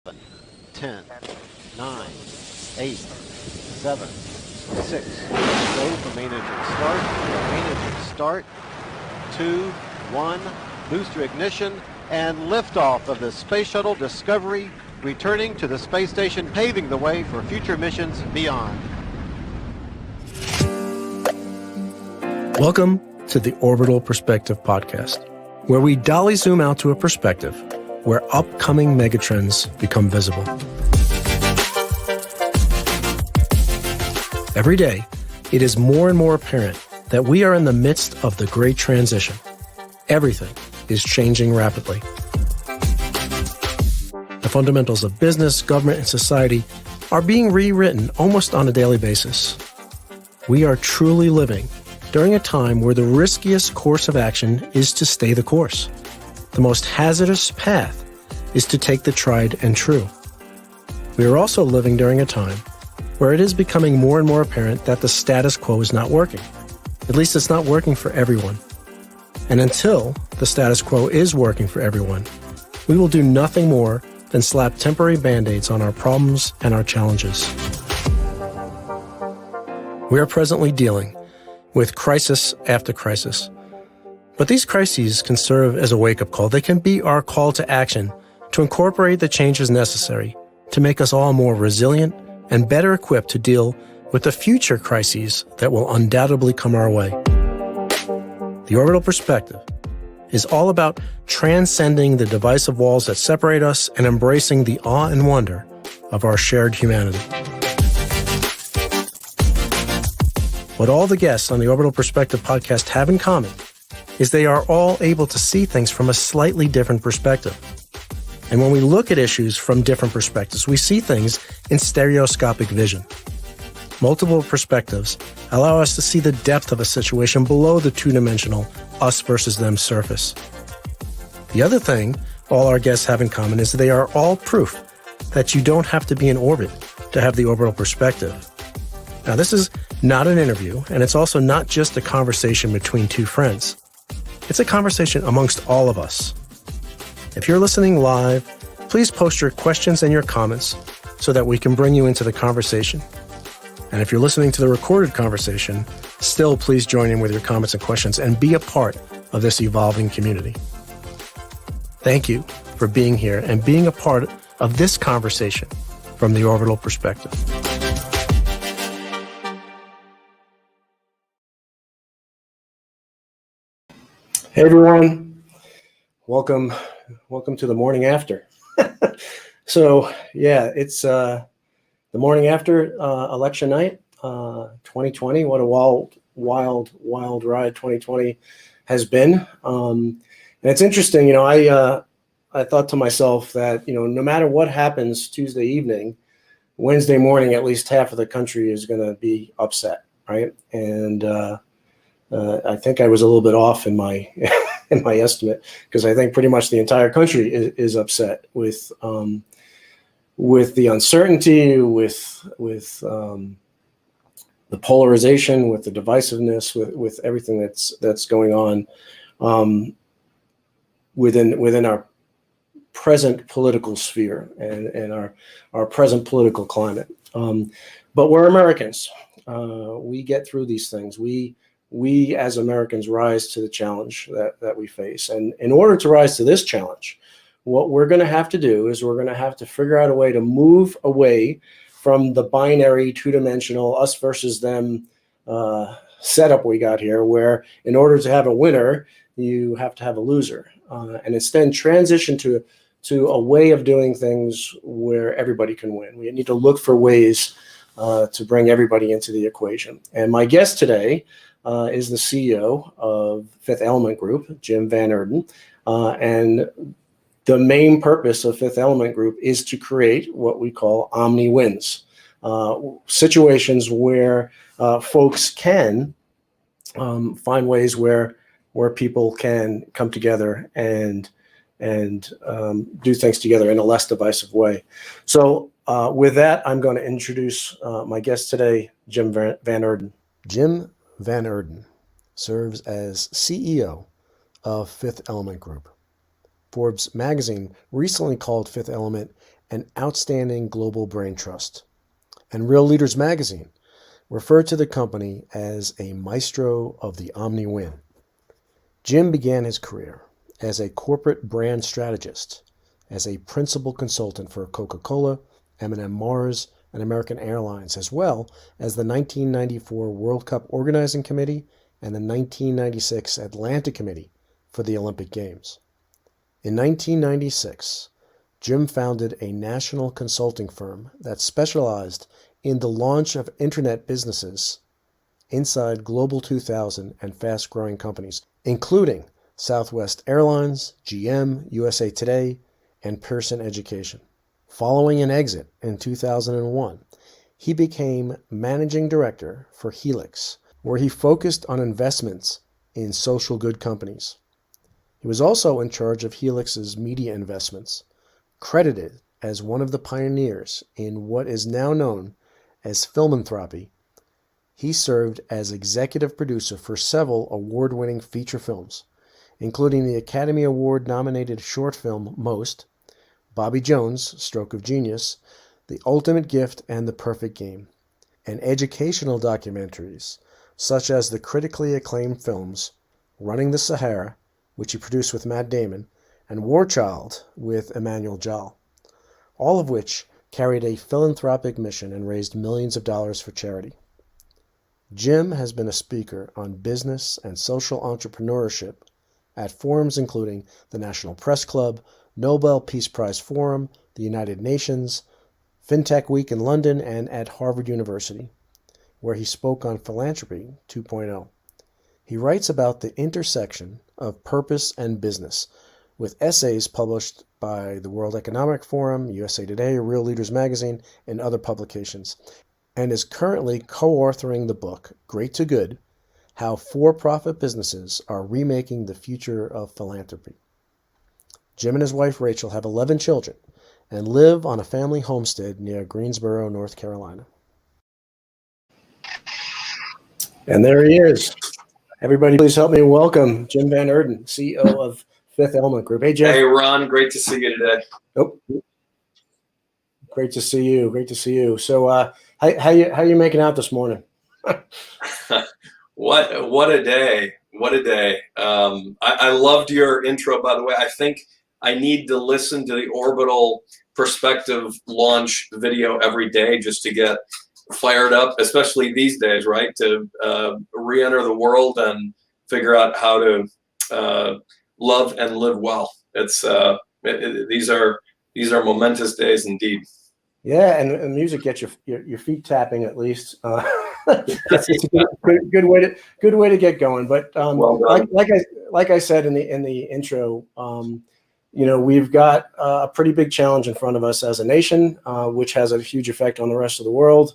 10, 9, 8, 7, 6. Go for main engine start. Main engine start. 2, 1. Booster ignition and liftoff of the Space Shuttle Discovery, returning to the space station, paving the way for future missions beyond. Welcome to the Orbital Perspective podcast, where we dolly zoom out to a perspective where upcoming megatrends become visible. Every day, it is more and more apparent that we are in the midst of the great transition. Everything is changing rapidly. The fundamentals of business, government, and society are being rewritten almost on a daily basis. We are truly living during a time where the riskiest course of action is to stay the course. The most hazardous path is to take the tried and true. We are also living during a time where it is becoming more and more apparent that the status quo is not working. At least it's not working for everyone. And until the status quo is working for everyone, we will do nothing more than slap temporary band-aids on our problems and our challenges. We are presently dealing with crisis after crisis. But these crises can serve as a wake-up call. They can be our call to action to incorporate the changes necessary to make us all more resilient and better equipped to deal with the future crises that will undoubtedly come our way. The Orbital Perspective is all about transcending the divisive walls that separate us and embracing the awe and wonder of our shared humanity. What all the guests on the Orbital Perspective podcast have in common is they are all able to see things from a slightly different perspective. And when we look at issues from different perspectives, we see things in stereoscopic vision. Multiple perspectives allow us to see the depth of a situation below the two-dimensional us versus them surface. The other thing all our guests have in common is they are all proof that you don't have to be in orbit to have the orbital perspective. Now, this is not an interview, and it's also not just a conversation between two friends. It's a conversation amongst all of us. If you're listening live, please post your questions and your comments so that we can bring you into the conversation. And if you're listening to the recorded conversation, still please join in with your comments and questions and be a part of this evolving community. Thank you for being here and being a part of this conversation from the Orbital Perspective. Hey everyone, welcome to the morning after. So yeah, it's the morning after election night, 2020. What a wild ride 2020 has been. And it's interesting, I thought to myself that, no matter what happens Tuesday evening, Wednesday morning, at least half of the country is going to be upset, right? And I think I was a little bit off in my in my estimate, because I think pretty much the entire country is upset with the uncertainty, with the polarization, with the divisiveness, with everything that's going on within our present political sphere and our present political climate. But we're Americans. We get through these things. We as Americans rise to the challenge that we face. And in order to rise to this challenge, what we're going to have to do is we're going to have to figure out a way to move away from the binary, two-dimensional, us versus them setup we got here, where in order to have a winner, you have to have a loser. And it's then transition to a way of doing things where everybody can win. We need to look for ways to bring everybody into the equation. And my guest today is the CEO of Fifth Element Group, Jim Van Eerden. And the main purpose of Fifth Element Group is to create what we call omniwins, situations where folks can find ways where people can come together and do things together in a less divisive way. So with that, I'm going to introduce my guest today, Jim Van Eerden. Jim Van Eerden serves as CEO of Fifth Element Group. Forbes magazine recently called Fifth Element and outstanding global brain trust. And Real Leaders Magazine referred to the company as a maestro of the Omniwin. Jim began his career as a corporate brand strategist, as a principal consultant for Coca-Cola, M&M Mars, and American Airlines, as well as the 1994 World Cup Organizing Committee and the 1996 Atlanta Committee for the Olympic Games. In 1996, Jim founded a national consulting firm that specialized in the launch of internet businesses inside Global 2000 and fast-growing companies, including Southwest Airlines, GM, USA Today, and Pearson Education. Following an exit in 2001, he became managing director for Helix, where he focused on investments in social good companies. He was also in charge of Helix's media investments, credited as one of the pioneers in what is now known as philanthropy. He served as executive producer for several award-winning feature films, including the Academy Award-nominated short film Most, Bobby Jones' Stroke of Genius, The Ultimate Gift and The Perfect Game, and educational documentaries such as the critically acclaimed films Running the Sahara, which he produced with Matt Damon, and War Child with Emmanuel Jal, all of which carried a philanthropic mission and raised millions of dollars for charity. Jim has been a speaker on business and social entrepreneurship at forums including the National Press Club, Nobel Peace Prize Forum, the United Nations, FinTech Week in London, and at Harvard University, where he spoke on Philanthropy 2.0. He writes about the intersection of purpose and business, with essays published by the World Economic Forum, USA Today, Real Leaders Magazine, and other publications, and is currently co-authoring the book, Great to Good, How For-Profit Businesses Are Remaking the Future of Philanthropy. Jim and his wife Rachel have 11 children and live on a family homestead near Greensboro, North Carolina. And there he is. Everybody, please help me welcome Jim Van Eerden, CEO of Fifth Element Group. Hey, Jim. Hey, Ron. Great to see you today. Oh, great to see you. Great to see you. So, how you making out this morning? What a day. What a day. I loved your intro, by the way. I think I need to listen to the Orbital Perspective launch video every day just to get fired up, especially these days, right? To re-enter the world and figure out how to love and live well. It's these are momentous days indeed. Yeah, and music gets your feet tapping at least. It's a good way to get going. But Well done. like I said in the intro, we've got a pretty big challenge in front of us as a nation, which has a huge effect on the rest of the world.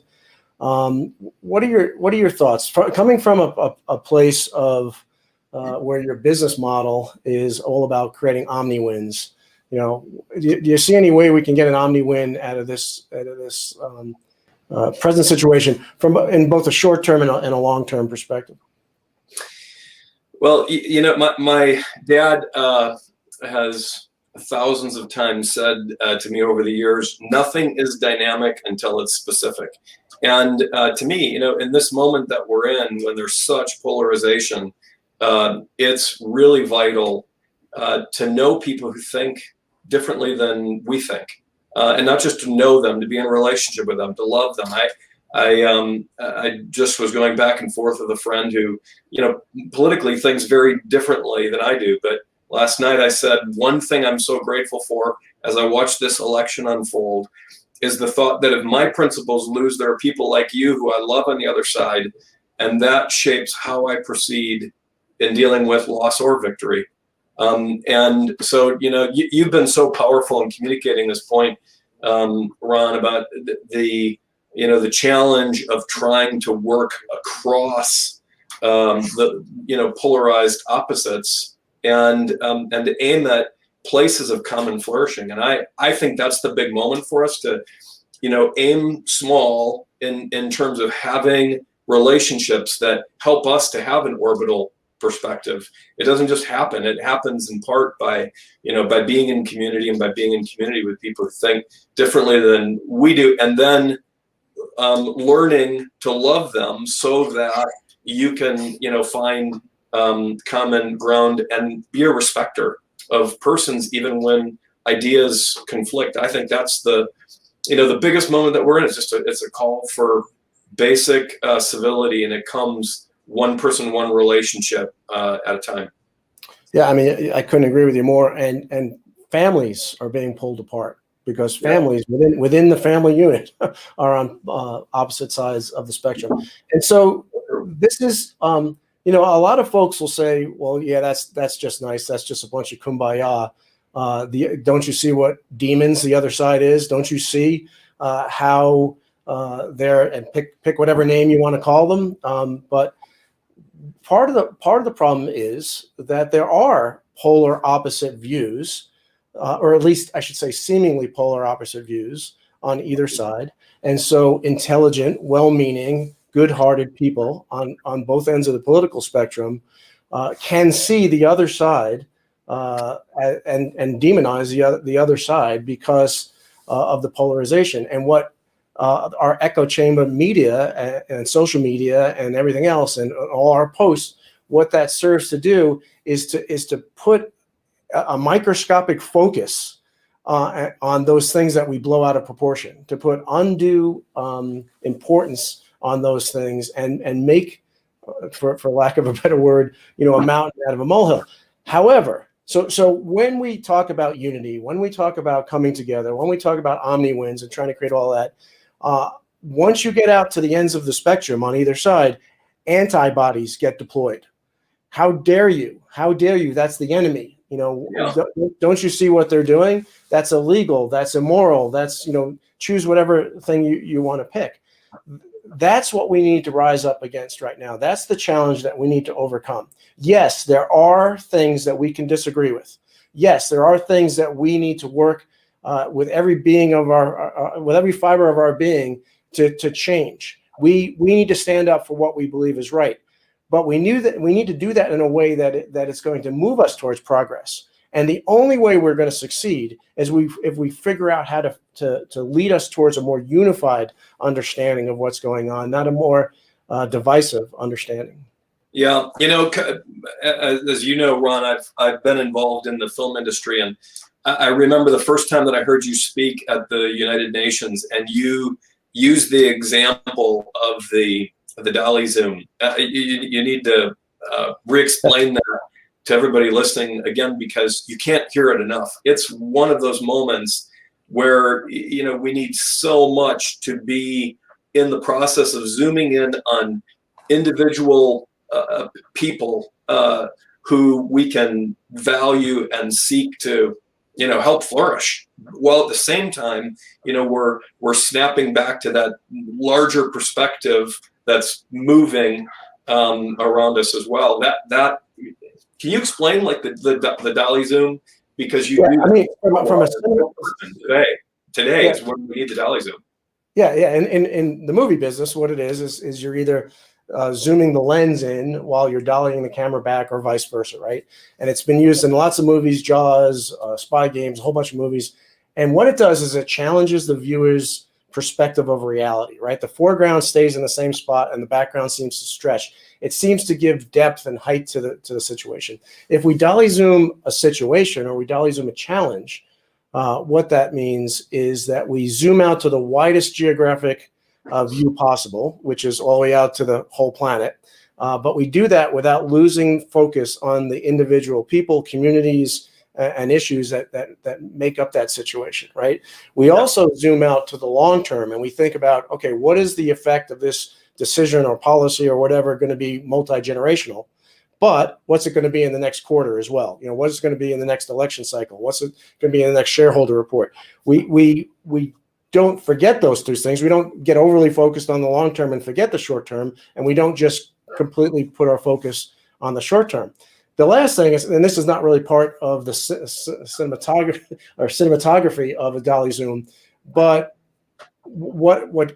What are your thoughts coming from a place of where your business model is all about creating omniwins? Do you see any way we can get an omniwin out of this present situation in both a short term and a long term perspective? Well, my dad has thousands of times said to me over the years, nothing is dynamic until it's specific. And to me, in this moment that we're in, when there's such polarization, it's really vital to know people who think differently than we think, and not just to know them, to be in a relationship with them, to love them. I just was going back and forth with a friend who, politically thinks very differently than I do. But last night I said, one thing I'm so grateful for as I watch this election unfold is the thought that if my principles lose, there are people like you who I love on the other side, and that shapes how I proceed in dealing with loss or victory. And so, you've been so powerful in communicating this point, Ron, about the challenge of trying to work across the polarized opposites and to aim at places of common flourishing. And I think that's the big moment for us to, aim small in terms of having relationships that help us to have an orbital perspective. It doesn't just happen. It happens in part by, by being in community and by being in community with people who think differently than we do, and then learning to love them so that you can, find common ground and be a respecter of persons even when ideas conflict. I think that's the biggest moment that we're in. It's a call for basic civility, and it comes one person, one relationship at a time. Yeah, I mean, I couldn't agree with you more. And families are being pulled apart because families within the family unit are on opposite sides of the spectrum. And so this is, a lot of folks will say, well, yeah, that's just nice. That's just a bunch of kumbaya. Don't you see what demons the other side is? Don't you see how they're, and pick whatever name you want to call them. But part of the problem is that there are polar opposite views, or at least I should say seemingly polar opposite views on either side. And so intelligent, well-meaning, good-hearted people on both ends of the political spectrum can see the other side and demonize the other side because of the polarization. And what our echo chamber media and social media and everything else and all our posts, what that serves to do is to put a microscopic focus on those things that we blow out of proportion, to put undue importance on those things and make, for lack of a better word, a mountain out of a molehill. However, so when we talk about unity, when we talk about coming together, when we talk about omniwins and trying to create all that, once you get out to the ends of the spectrum on either side, antibodies get deployed. How dare you? How dare you? That's the enemy. Don't you see what they're doing? That's illegal. That's immoral. That's, choose whatever thing you want to pick. That's what we need to rise up against right now. That's the challenge that we need to overcome. Yes, there are things that we can disagree with. Yes, there are things that we need to work with every being of with every fiber of our being to change. We need to stand up for what we believe is right, but we knew that we need to do that in a way that it's going to move us towards progress. And the only way we're going to succeed is if we figure out how to lead us towards a more unified understanding of what's going on, not a more divisive understanding. Yeah, as you know, Ron, I've been involved in the film industry, and I remember the first time that I heard you speak at the United Nations, and you used the example of the Dolly Zoom. You need to re-explain that to everybody listening again, because you can't hear it enough. It's one of those moments where we need so much to be in the process of zooming in on individual people who we can value and seek to help flourish, while at the same time we're snapping back to that larger perspective that's moving around us as well. That can you explain like the Dolly Zoom, because you do. I mean, from a today is when we need the Dolly Zoom. Yeah. And in the movie business, what it is you're either zooming the lens in while you're dollying the camera back, or vice versa, right? And it's been used in lots of movies, Jaws, Spy Games, a whole bunch of movies. And what it does is it challenges the viewer's perspective of reality, right? The foreground stays in the same spot and the background seems to stretch. It seems to give depth and height to the situation. If we dolly zoom a situation, or we dolly zoom a challenge, what that means is that we zoom out to the widest geographic view possible, which is all the way out to the whole planet. But we do that without losing focus on the individual people, communities, and issues that make up that situation, right? We also zoom out to the long term, and we think about, okay, what is the effect of this decision or policy or whatever going to be multi-generational? But what's it going to be in the next quarter as well? What's it going to be in the next election cycle? What's it going to be in the next shareholder report? We don't forget those two things. We don't get overly focused on the long term and forget the short term, and we don't just completely put our focus on the short term. The last thing is, and this is not really part of the cinematography of a dolly zoom, but what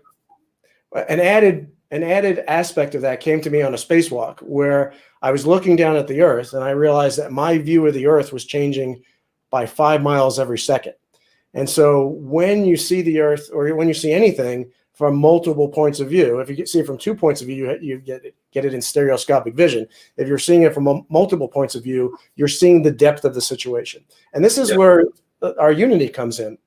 an added an added aspect of that came to me on a spacewalk where I was looking down at the Earth and I realized that my view of the Earth was changing by 5 miles every second. And so when you see the Earth, or when you see anything from multiple points of view, if you see it from 2 points of view, you get it in stereoscopic vision. If you're seeing it from multiple points of view, you're seeing the depth of the situation. And this is where our unity comes in.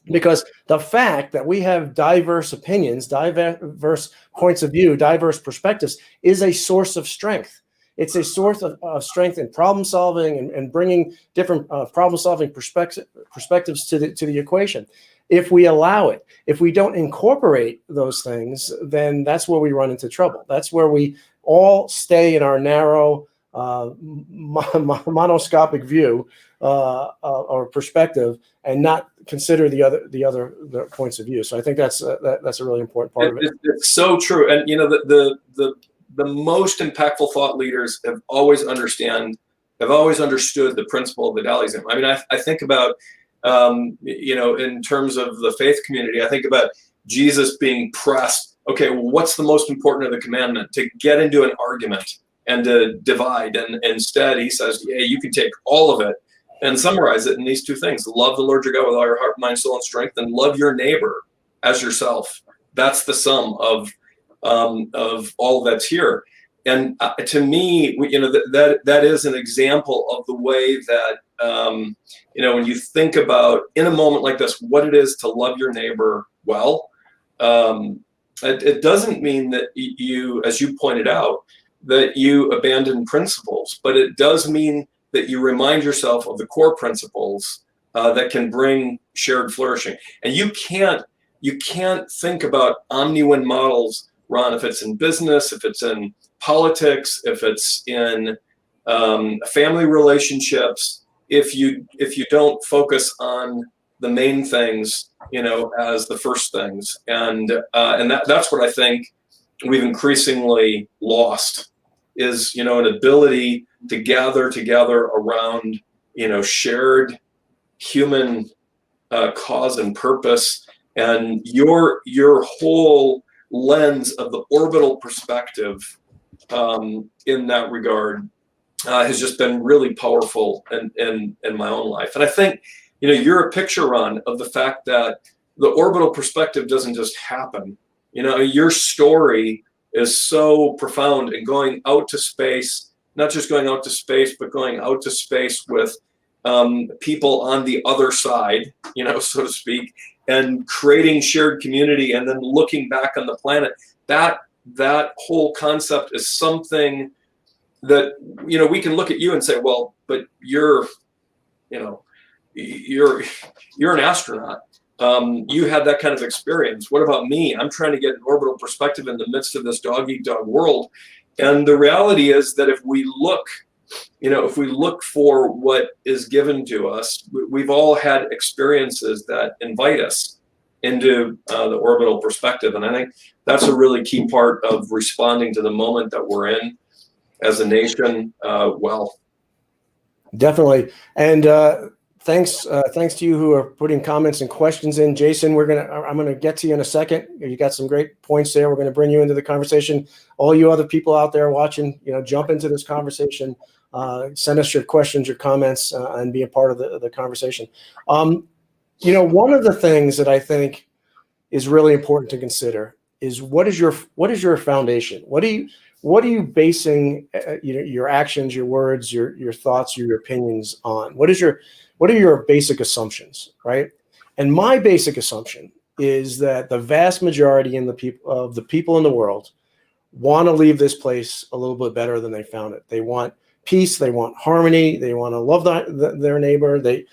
Because the fact that we have diverse opinions, diverse points of view, diverse perspectives is a source of strength. It's a source of strength in problem solving and bringing different problem solving perspectives to the equation. If we allow it, if we don't incorporate those things, then that's where we run into trouble. That's where we all stay in our narrow monoscopic view or perspective, and not consider the other points of view. So I think that's a really important part of it. It's so true. And the most impactful thought leaders have always understood the principle of the Dolly Zoom. I mean, I think about in terms of the faith community, I think about Jesus being pressed. Okay, well, what's the most important of the commandment? To get into an argument and to divide. And instead, he says, yeah, you can take all of it and summarize it in these two things: love the Lord your God with all your heart, mind, soul, and strength, and love your neighbor as yourself. That's the sum of all that's here. And to me, that is an example of the way that when you think about, in a moment like this, what it is to love your neighbor well. It doesn't mean that you, as you pointed out, that you abandon principles, but it does mean that you remind yourself of the core principles that can bring shared flourishing. And you can't think about omniwin models, Ron, if it's in business, if it's in politics, if it's in family relationships, if you don't focus on the main things, as the first things, and that's what I think we've increasingly lost, is an ability to gather together around shared human cause and purpose. And your whole lens of the orbital perspective in that regard has just been really powerful in my own life. And I think you're a picture, Ron, of the fact that the orbital perspective doesn't just happen. Your story is so profound, and going out to space, not just going out to space, but going out to space with people on the other side, so to speak, and creating shared community, and then looking back on the planet. That whole concept is something that we can look at you and say, well, but you're an astronaut. You had that kind of experience. What about me? I'm trying to get an orbital perspective in the midst of this dog-eat-dog world. And the reality is that if we look for what is given to us, we've all had experiences that invite us into the orbital perspective. And I think that's a really key part of responding to the moment that we're in as a nation well. Definitely. And thanks to you who are putting comments and questions in. Jason, I'm gonna get to you in a second. You got some great points there. We're gonna bring you into the conversation. All you other people out there watching, jump into this conversation. Send us your questions, your comments, and be a part of the conversation. One of the things that I think is really important to consider is what is your foundation? What are you basing your actions, your words, your thoughts, your opinions on? What are your basic assumptions, right? And my basic assumption is that the vast majority of the people in the world want to leave this place a little bit better than they found it. They want peace. They want harmony. They want to love their neighbor. They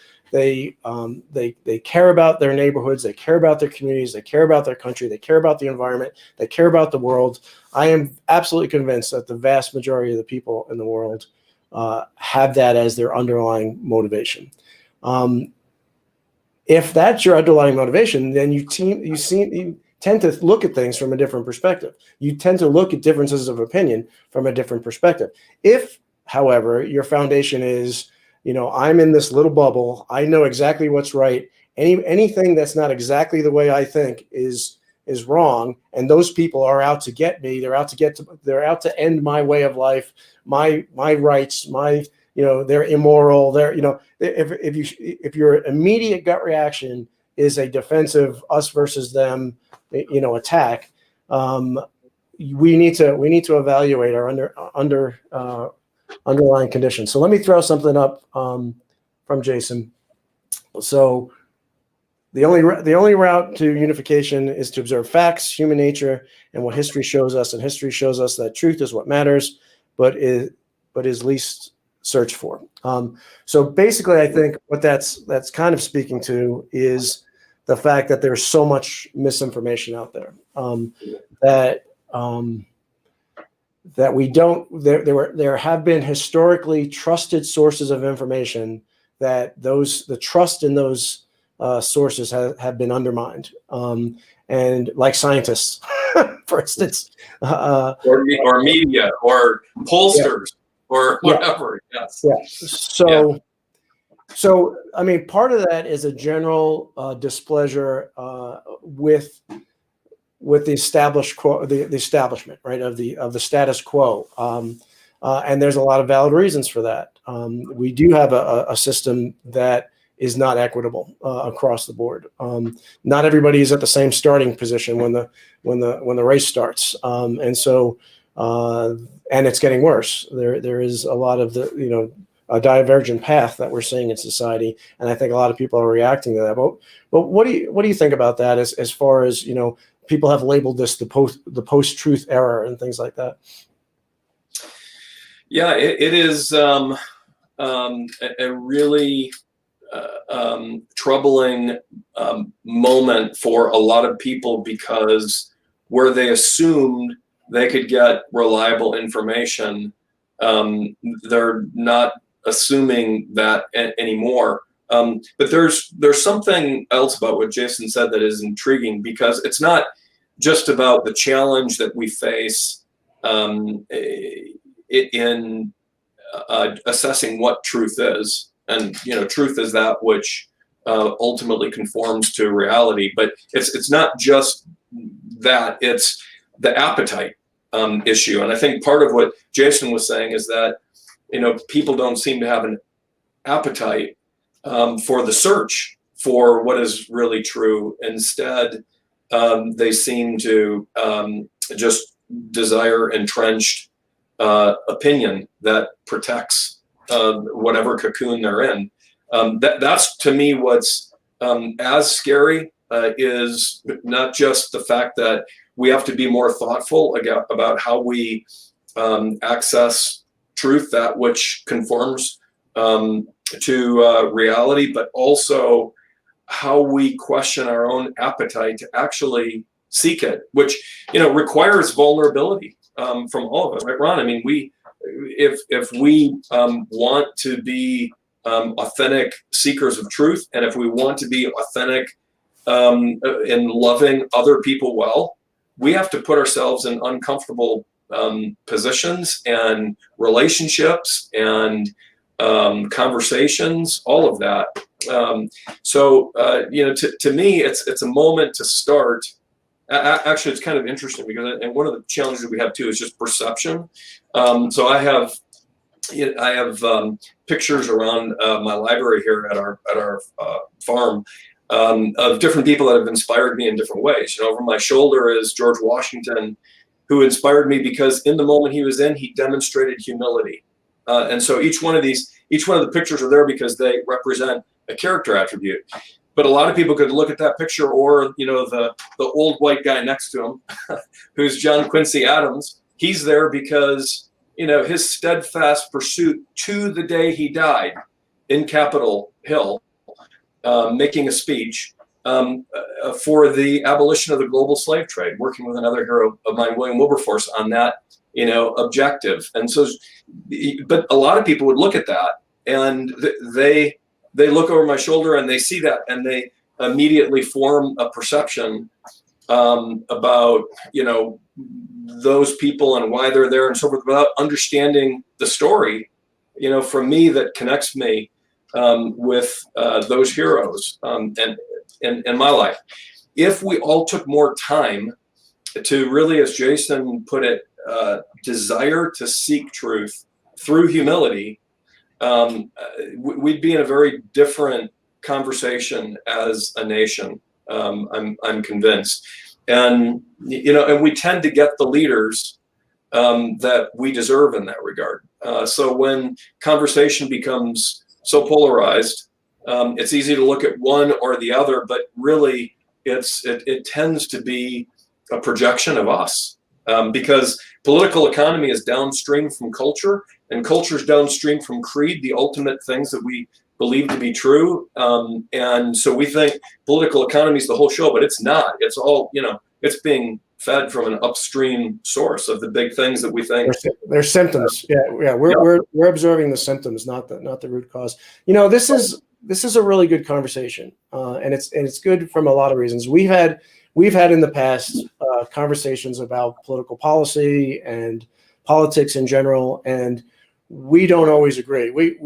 care about their neighborhoods. They care about their communities. They care about their country. They care about the environment. They care about the world. I am absolutely convinced that the vast majority of the people in the world have that as their underlying motivation. If that's your underlying motivation, then you tend to look at things from a different perspective. You tend to look at differences of opinion from a different perspective. If, however, your foundation is, I'm in this little bubble, I know exactly what's right. Anything that's not exactly the way I think is is wrong, and those people are out to get me. They're out to end my way of life, my rights, they're immoral. If your immediate gut reaction is a defensive us versus them, attack, we need to evaluate our underlying conditions. So let me throw something up from Jason. So the only route to unification is to observe facts, human nature, and what history shows us. And history shows us that truth is what matters, but is least searched for. So basically, I think what that's kind of speaking to is the fact that there's so much misinformation out there that we don't. There have been historically trusted sources of information that the trust in those sources have been undermined, and like scientists, for instance, or media, or pollsters, or whatever. Yes. Yeah. So I mean, part of that is a general displeasure with the the establishment, right, of the status quo, and there's a lot of valid reasons for that. We do have a system that is not equitable across the board. Not everybody is at the same starting position when the race starts, and so and it's getting worse. There is a lot of a divergent path that we're seeing in society, and I think a lot of people are reacting to that. But what do you think about that as far as people have labeled this the post-truth era and things like that? Yeah, it is a really troubling moment for a lot of people, because where they assumed they could get reliable information, they're not assuming that anymore. But there's something else about what Jason said that is intriguing, because it's not just about the challenge that we face in assessing what truth is. And truth is that which ultimately conforms to reality. But it's not just that; it's the appetite issue. And I think part of what Jason was saying is that people don't seem to have an appetite for the search for what is really true. Instead, they seem to just desire entrenched opinion that protects whatever cocoon they're in. That's to me what's as scary, is not just the fact that we have to be more thoughtful about how we access truth, that which conforms to reality, but also how we question our own appetite to actually seek it, which requires vulnerability from all of us, right, Ron? I mean, if we want to be authentic seekers of truth, and if we want to be authentic in loving other people well, we have to put ourselves in uncomfortable positions and relationships and conversations, all of that. To me, it's a moment to start. Actually, it's kind of interesting, because and one of the challenges we have too is just perception. So I have pictures around my library here at our farm of different people that have inspired me in different ways. Over my shoulder is George Washington, who inspired me because in the moment he was in, he demonstrated humility. And so each one of the pictures are there because they represent a character attribute. But a lot of people could look at that picture, or the old white guy next to him, who's John Quincy Adams. He's there because his steadfast pursuit to the day he died in Capitol Hill, making a speech for the abolition of the global slave trade, working with another hero of mine, William Wilberforce, on that objective. And so, but a lot of people would look at that, and they look over my shoulder and they see that, and they immediately form a perception about those people and why they're there and so forth, without understanding the story from me that connects me with those heroes and in my life. if we all took more time to really, as Jason put it, desire to seek truth through humility, we'd be in a very different conversation as a nation. I'm convinced, and and we tend to get the leaders that we deserve in that regard. So when conversation becomes so polarized, it's easy to look at one or the other, but really it tends to be a projection of us, because political economy is downstream from culture, and culture is downstream from creed, the ultimate things that we believe to be true. And so we think political economy is the whole show, but it's not. It's all, it's being fed from an upstream source of the big things that we think. There's symptoms. Yeah. We're observing the symptoms, not the root cause. This is a really good conversation, and it's good from a lot of reasons. We've had in the past conversations about political policy and politics in general, and we don't always agree. If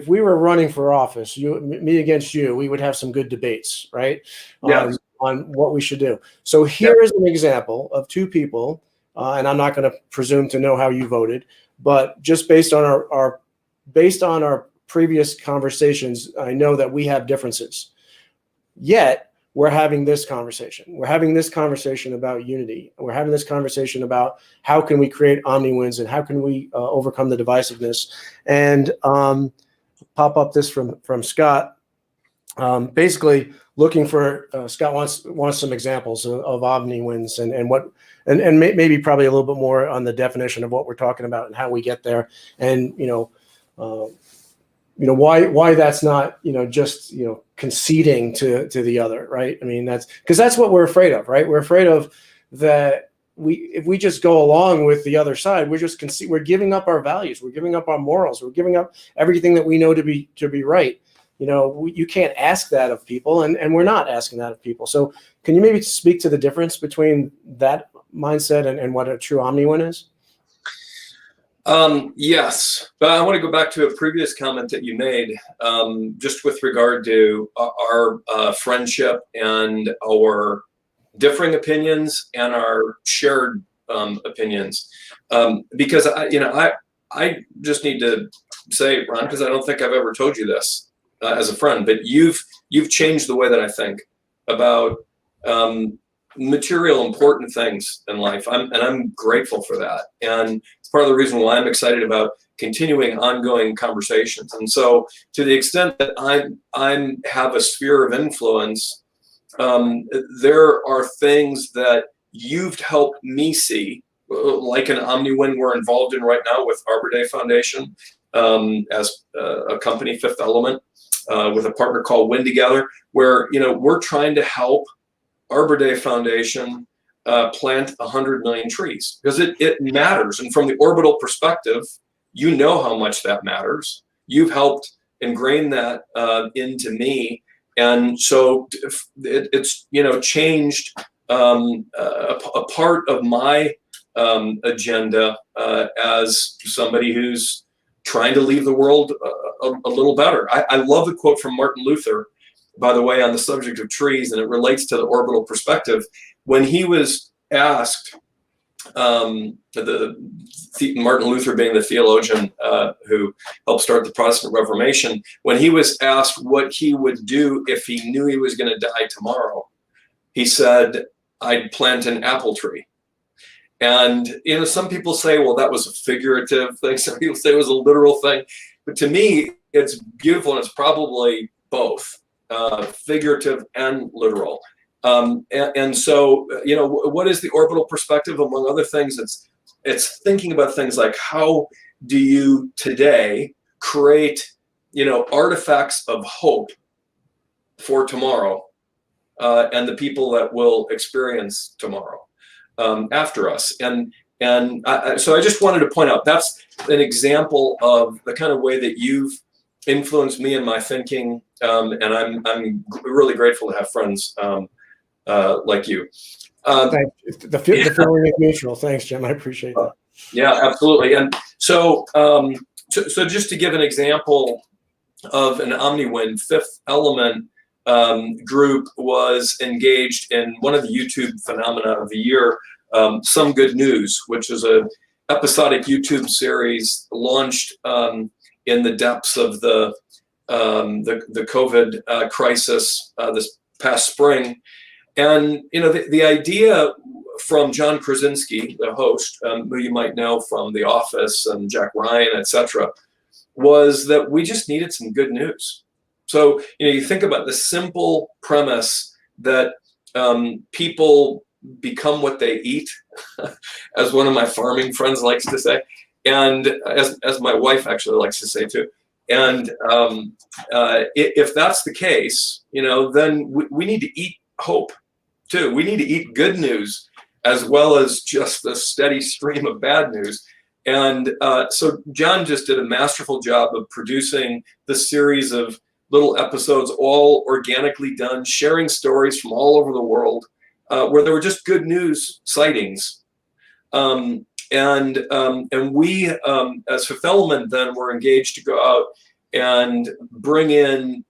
we were running for office, me against you, we would have some good debates, right? Yes. On what we should do. So here is an example of two people, and I'm not going to presume to know how you voted, but just based on our previous conversations, I know that we have differences. Yet we're having this conversation. We're having this conversation about unity. We're having this conversation about how can we create omniwins and how can we overcome the divisiveness. And pop up this from Scott. Basically, looking for Scott wants some examples of omniwins and maybe probably a little bit more on the definition of what we're talking about and how we get there, and why that's not just conceding to the other, right? I mean, that's what we're afraid of, right? We're afraid of that. If we just go along with the other side, we're giving up our values, we're giving up our morals, we're giving up everything that we know to be right. You can't ask that of people, and we're not asking that of people. So can you maybe speak to the difference between that mindset and what a true omniwin is? Yes, but I want to go back to a previous comment that you made, just with regard to our friendship and our differing opinions and our shared opinions, because I just need to say, Ron, because I don't think I've ever told you this as a friend, but you've changed the way that I think about material important things in life. I'm grateful for that, and it's part of the reason why I'm excited about continuing ongoing conversations. And so, to the extent that I have a sphere of influence, there are things that you've helped me see, like an omniwin we're involved in right now with Arbor Day Foundation, as a company, Fifth Element, with a partner called Win Together, where we're trying to help Arbor Day Foundation plant 100 million trees, because it matters. And from the Orbital Perspective, how much that matters. You've helped ingrain that into me. And so it's changed a part of my agenda as somebody who's trying to leave the world a little better. I love the quote from Martin Luther, by the way, on the subject of trees, and it relates to the Orbital Perspective. When he was asked, Martin Luther being the theologian who helped start the Protestant Reformation, when he was asked what he would do if he knew he was going to die tomorrow, he said, "I'd plant an apple tree." And some people say, well, that was a figurative thing. Some people say it was a literal thing. But to me, it's beautiful, and it's probably both, figurative and literal. And so, what is the Orbital Perspective? Among other things, it's thinking about things like, how do you today create, artifacts of hope for tomorrow, and the people that will experience tomorrow after us. So I just wanted to point out, that's an example of the kind of way that you've influenced me in my thinking, and I'm really grateful to have friends like you. The feeling is mutual. Thanks, Jim. I appreciate that. Yeah, absolutely. And so, so just to give an example of an Omniwin Fifth Element group was engaged in one of the YouTube phenomena of the year, Some Good News, which is a episodic YouTube series launched in the depths of the COVID crisis this past spring. And the idea from John Krasinski, the host, who you might know from The Office and Jack Ryan, etc., was that we just needed some good news. So you think about the simple premise that people become what they eat, as one of my farming friends likes to say, and as my wife actually likes to say too. And if that's the case, then we need to eat hope too. We need to eat good news as well as just a steady stream of bad news. And so John just did a masterful job of producing the series of little episodes, all organically done, sharing stories from all over the world, where there were just good news sightings. And we, as Fifth Element, then were engaged to go out and bring in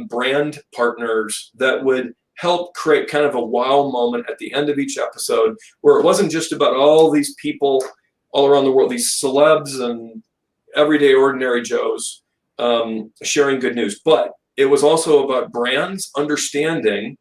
brand partners that would help create kind of a wow moment at the end of each episode, where it wasn't just about all these people all around the world, these celebs and everyday ordinary Joes sharing good news, but it was also about brands understanding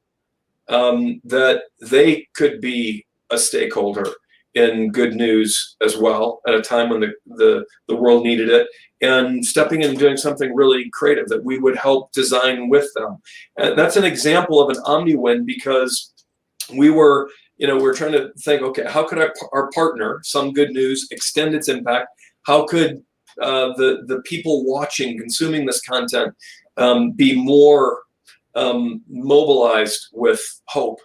that they could be a stakeholder in good news as well at a time when the world needed it, and stepping in and doing something really creative that we would help design with them. And that's an example of an Omniwin, because we were trying to think, okay, how could our partner, Some Good News, extend its impact? How could the people watching, consuming this content be more mobilized with hope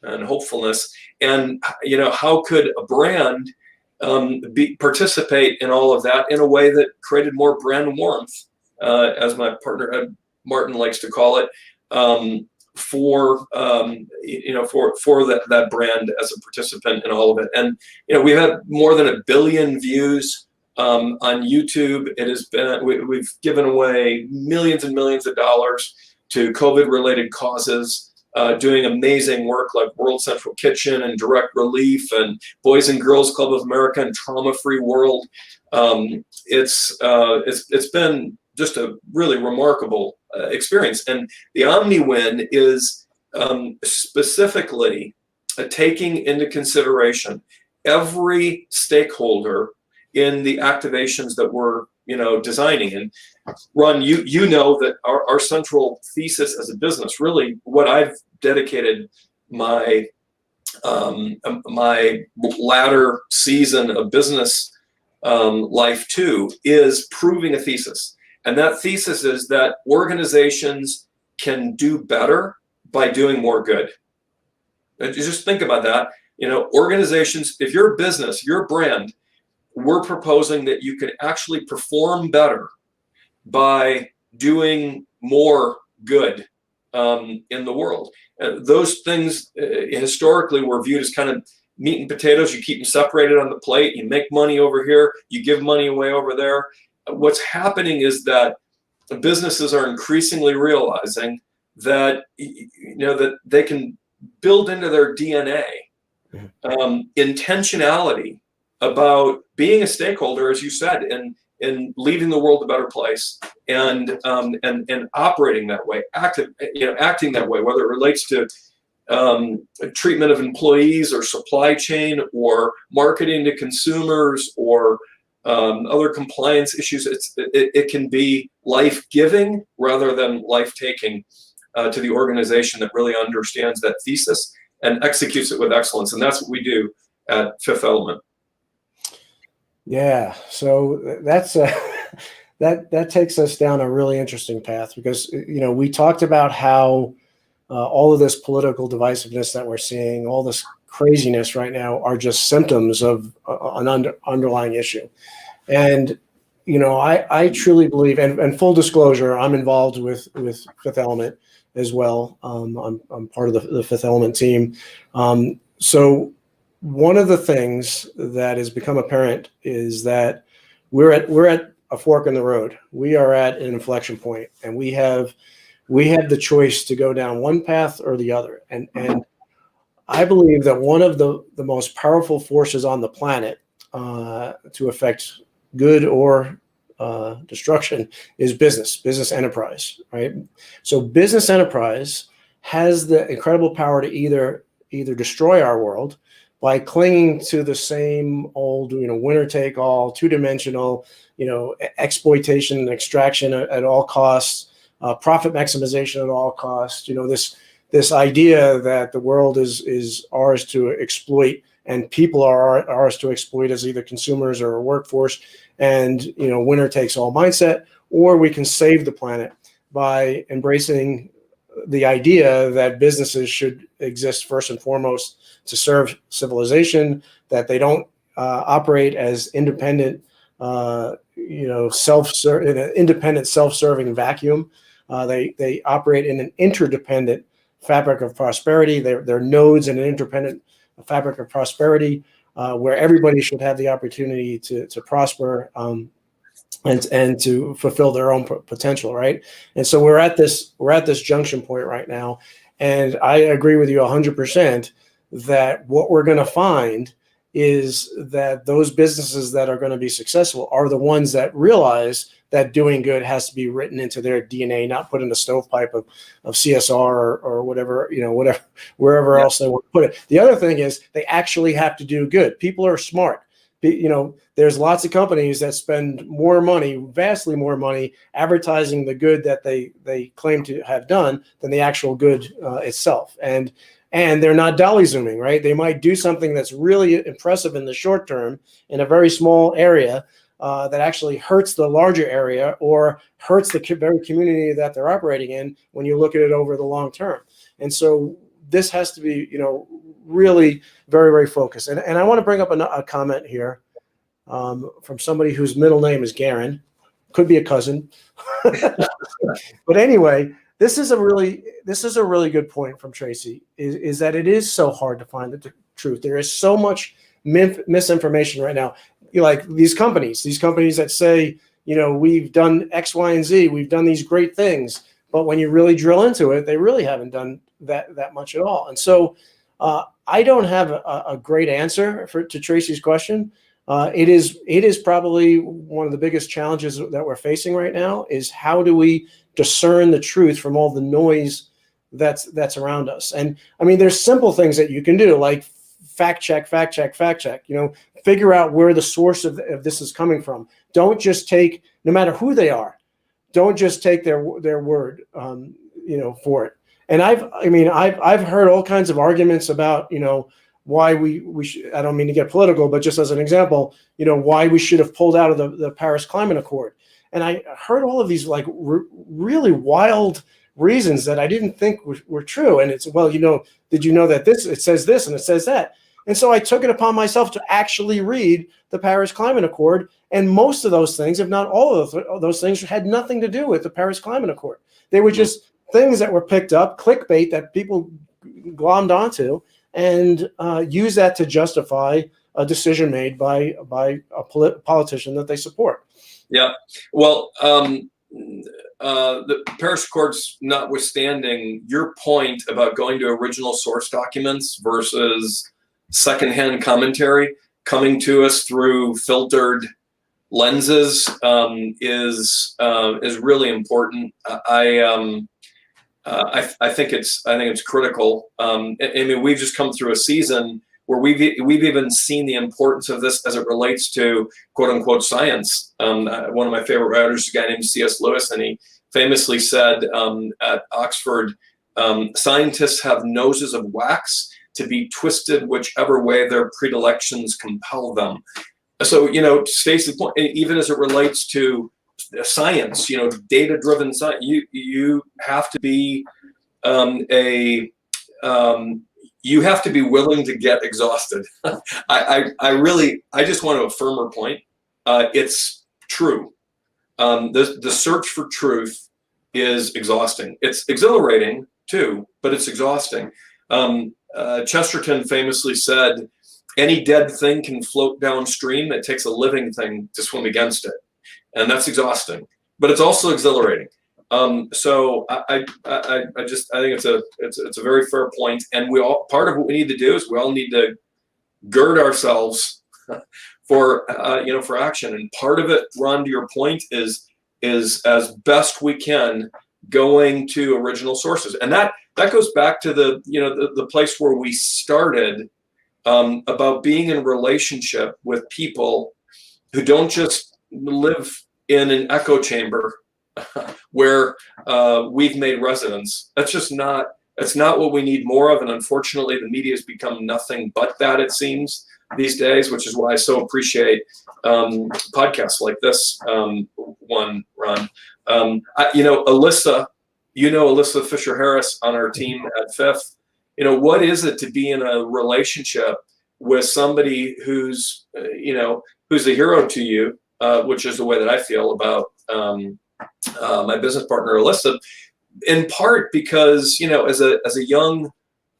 and hopefulness? And how could a brand participate in all of that in a way that created more brand warmth, as my partner Martin likes to call it, for that brand as a participant in all of it. And we've had more than 1 billion views on YouTube. It has been, we've given away millions and millions of dollars to COVID-related causes, doing amazing work like World Central Kitchen and Direct Relief and Boys and Girls Club of America and Trauma Free World. It's been just a really remarkable experience. And the Omniwin is specifically taking into consideration every stakeholder in the activations that we're designing. And Ron, you know that our central thesis as a business, really what I've dedicated my my latter season of business life to, is proving a thesis. And that thesis is that organizations can do better by doing more good. And just think about that. Organizations, if you're a business, you're a brand, we're proposing that you can actually perform better by doing more good in the world. Those things historically were viewed as kind of meat and potatoes. You keep them separated on the plate. You make money over here. You give money away over there. What's happening is that businesses are increasingly realizing that that they can build into their DNA intentionality about being a stakeholder, as you said, in leaving the world a better place, and operating that way, acting that way, whether it relates to treatment of employees or supply chain or marketing to consumers or other compliance issues. It can be life-giving rather than life-taking to the organization that really understands that thesis and executes it with excellence. And that's what we do at Fifth Element. Yeah, so that's that takes us down a really interesting path, because we talked about how all of this political divisiveness that we're seeing, all this craziness right now, are just symptoms of an underlying issue. And I truly believe, and full disclosure, I'm involved with Fifth Element as well. I'm part of the Fifth Element team. So one of the things that has become apparent is that we're at a fork in the road. We are at an inflection point, and we have the choice to go down one path or the other. And I believe that one of the most powerful forces on the planet to affect good or destruction is business enterprise, right? So business enterprise has the incredible power to either destroy our world by clinging to the same old, winner take all, two-dimensional, exploitation and extraction at all costs, profit maximization at all costs. This idea that the world is ours to exploit and people are ours to exploit as either consumers or a workforce, and winner takes all mindset, or we can save the planet by embracing the idea that businesses should exist first and foremost to serve civilization, that they don't operate as independent, in an independent self-serving vacuum. They operate in an interdependent fabric of prosperity. They're nodes in an interdependent fabric of prosperity, where everybody should have the opportunity to prosper and to fulfill their own potential, right? And so we're at this junction point right now, and I agree with you 100% that what we're going to find is that those businesses that are going to be successful are the ones that realize that doing good has to be written into their DNA, not put in the stovepipe of CSR or whatever, wherever else they want to put it. The other thing is they actually have to do good. People are smart. There's lots of companies that spend more money, vastly more money, advertising the good that they claim to have done than the actual good itself. And they're not Dolly Zooming, right? They might do something that's really impressive in the short term in a very small area that actually hurts the larger area or hurts the very community that they're operating in when you look at it over the long term. And so this has to be, really very, very focused. And I want to bring up a comment here from somebody whose middle name is Garen. Could be a cousin. But anyway, this is a really good point from Tracy, is that it is so hard to find the truth. There is so much misinformation right now. Like these companies that say, we've done X, Y, and Z, we've done these great things, but when you really drill into it, they really haven't done that much at all. And so I don't have a great answer to Tracy's question. It is probably one of the biggest challenges that we're facing right now is how do we discern the truth from all the noise that's around us. And I mean, there's simple things that you can do, like fact check, figure out where the source of this is coming from. Don't just take, no matter who they are, don't just take their word, for it. And I've heard all kinds of arguments about, why we should, I don't mean to get political, but just as an example, why we should have pulled out of the Paris Climate Accord. And I heard all of these really wild reasons that I didn't think were true. And it's, well, did you know that it says this and it says that? And so I took it upon myself to actually read the Paris Climate Accord. And most of those things, if not all of those things, had nothing to do with the Paris Climate Accord. They were just things that were picked up, clickbait that people glommed onto, and use that to justify a decision made by a politician that they support. Yeah. Well, the Paris Accords notwithstanding, your point about going to original source documents versus secondhand commentary coming to us through filtered lenses is really important. I think it's critical. I mean, we've just come through a season where we've even seen the importance of this as it relates to quote unquote science. One of my favorite writers is a guy named C.S. Lewis, and he famously said at Oxford, scientists have noses of wax to be twisted whichever way their predilections compel them. So, Stacey's point, even as it relates to science, data-driven science, you have to be you have to be willing to get exhausted. I just want to affirm her point. It's true. The search for truth is exhausting. It's exhilarating too, but it's exhausting. Chesterton famously said, "Any dead thing can float downstream. It takes a living thing to swim against it." and that's exhausting, but it's also exhilarating. So I think it's a very fair point, and part of what we need to do is we all need to gird ourselves for for action. And part of it, Ron, to your point, is as best we can going to original sources, and that goes back to the place where we started, about being in relationship with people who don't just live in an echo chamber where we've made residence. That's not what we need more of. And unfortunately, the media has become nothing but that, it seems, these days, which is why I so appreciate podcasts like this one, Ron. Alyssa Fisher-Harris on our team at Fifth. What is it to be in a relationship with somebody who's a hero to you, which is the way that I feel about my business partner, Alyssa, in part because, as a young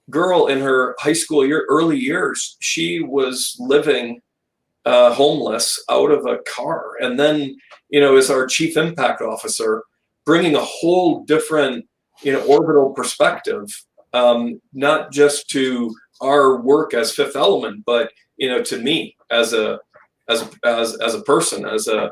girl in her high school early years, she was living homeless out of a car. And then, as our chief impact officer, bringing a whole different, orbital perspective, not just to our work as Fifth Element, but, to me as a person, as a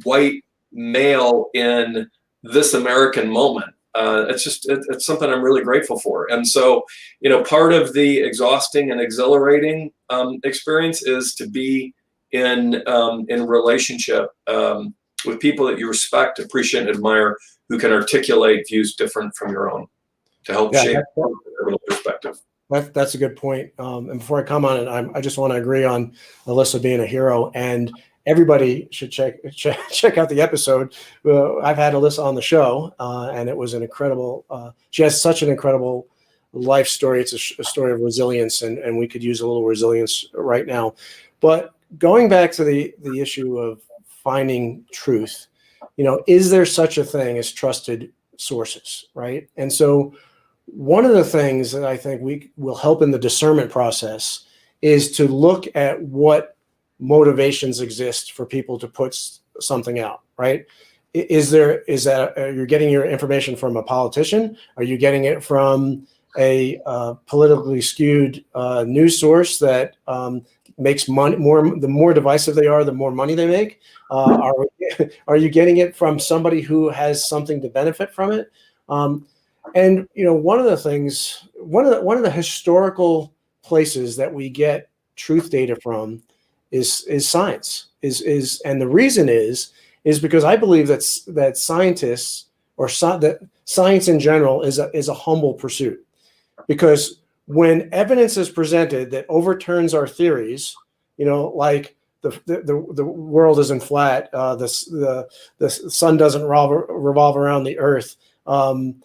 white male in this American moment. It's something I'm really grateful for. And so, part of the exhausting and exhilarating experience is to be in relationship with people that you respect, appreciate, and admire, who can articulate views different from your own to help shape your perspective. That's a good point. And before I come on it, I just want to agree on Alyssa being a hero, and everybody should check out the episode. I've had Alyssa on the show, and it was an incredible. She has such an incredible life story. It's a story of resilience, and we could use a little resilience right now. But going back to the issue of finding truth, is there such a thing as trusted sources, right? And so one of the things that I think will help in the discernment process is to look at what motivations exist for people to put something out, right? Is that you're getting your information from a politician? Are you getting it from a politically skewed news source that makes money more? The more divisive they are, the more money they make. Are you getting it from somebody who has something to benefit from it? And one of the historical places that we get truth data from is science. And the reason is because I believe that scientists that science in general is a humble pursuit, because when evidence is presented that overturns our theories, like the world isn't flat, the sun doesn't revolve around the earth, time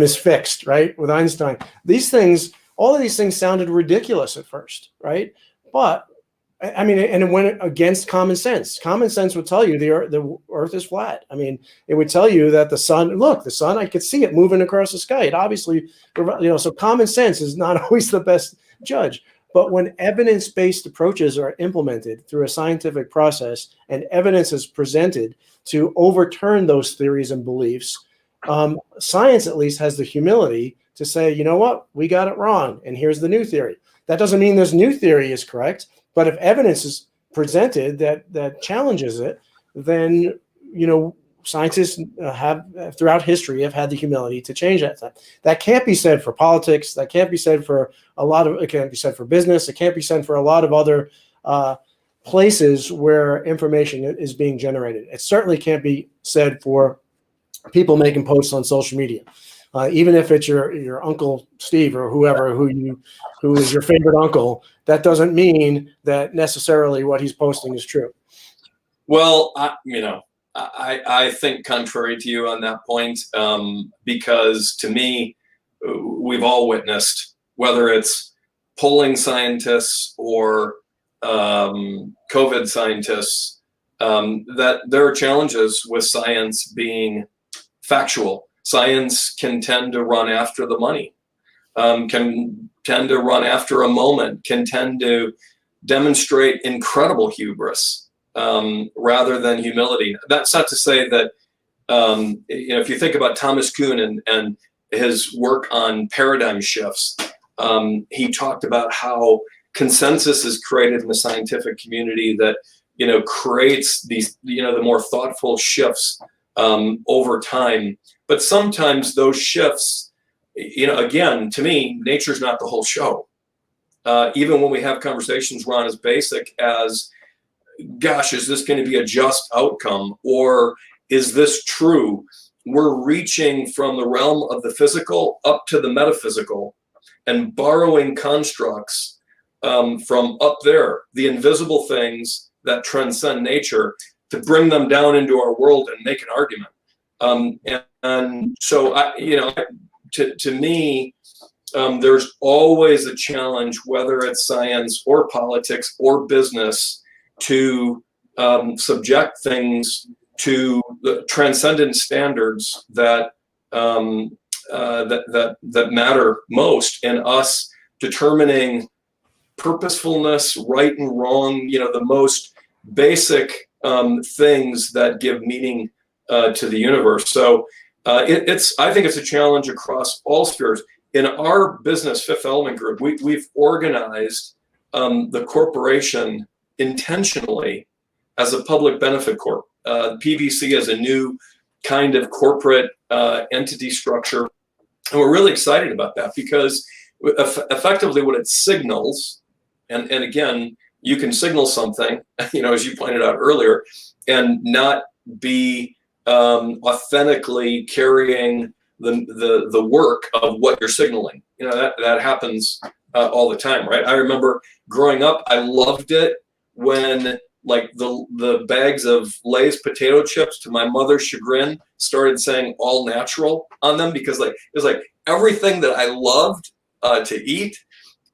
is fixed, right? With Einstein, all of these things sounded ridiculous at first, right? But I mean, and it went against common sense. Common sense would tell you the earth is flat. I mean, it would tell you that the sun, I could see it moving across the sky. It obviously, so common sense is not always the best judge. But when evidence-based approaches are implemented through a scientific process and evidence is presented to overturn those theories and beliefs, science at least has the humility to say, you know what, we got it wrong, and here's the new theory. That doesn't mean this new theory is correct, but if evidence is presented that challenges it, then scientists have throughout history have had the humility to change that. That can't be said for politics. That can't be said for it can't be said for business. It can't be said for a lot of other places where information is being generated. It certainly can't be said for people making posts on social media. Even if it's your Uncle Steve or whoever who is your favorite uncle, that doesn't mean that necessarily what he's posting is true. Well, I think contrary to you on that point, because to me, we've all witnessed, whether it's polling scientists or COVID scientists, that there are challenges with science being factual. Science can tend to run after the money, can tend to run after a moment, can tend to demonstrate incredible hubris rather than humility. That's not to say that, if you think about Thomas Kuhn and his work on paradigm shifts, he talked about how consensus is created in the scientific community that, creates these, the more thoughtful shifts over time. But sometimes those shifts, again, to me, nature's not the whole show. Even when we have conversations, Ron, as basic as, gosh, is this going to be a just outcome? Or is this true? We're reaching from the realm of the physical up to the metaphysical and borrowing constructs from up there, the invisible things that transcend nature, to bring them down into our world and make an argument. And so, to me, there's always a challenge, whether it's science or politics or business, to subject things to the transcendent standards that that matter most, and us determining purposefulness, right and wrong, the most basic things that give meaning to the universe. So I think it's a challenge across all spheres. In our business, Fifth Element Group, we've organized the corporation intentionally as a public benefit corp. PBC is a new kind of corporate entity structure, and we're really excited about that because effectively what it signals, and again, you can signal something, as you pointed out earlier, and not be authentically carrying the work of what you're signaling. That happens all the time, right? I remember growing up, I loved it when like the bags of Lay's potato chips, to my mother's chagrin, started saying all natural on them, because it was like everything that I loved to eat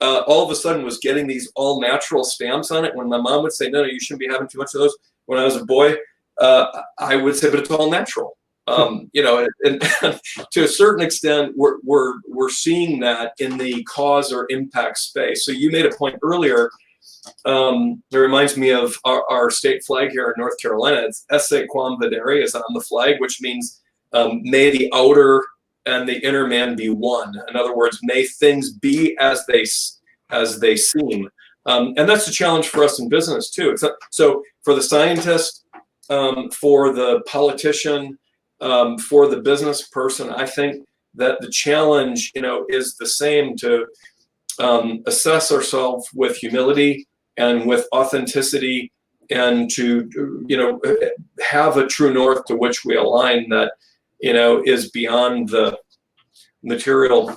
all of a sudden was getting these all natural stamps on it. When my mom would say, no, you shouldn't be having too much of those. When I was a boy, I would say, but it's all natural. And to a certain extent, we're seeing that in the cause or impact space. So you made a point earlier. It reminds me of our state flag here in North Carolina. It's Esse Quam Videre is on the flag, which means may the outer and the inner man be one. In other words, may things be as they seem. And that's a challenge for us in business too. So for the scientist, for the politician, for the business person, I think that the challenge, is the same, to assess ourselves with humility and with authenticity, and to, have a true north to which we align that, is beyond the material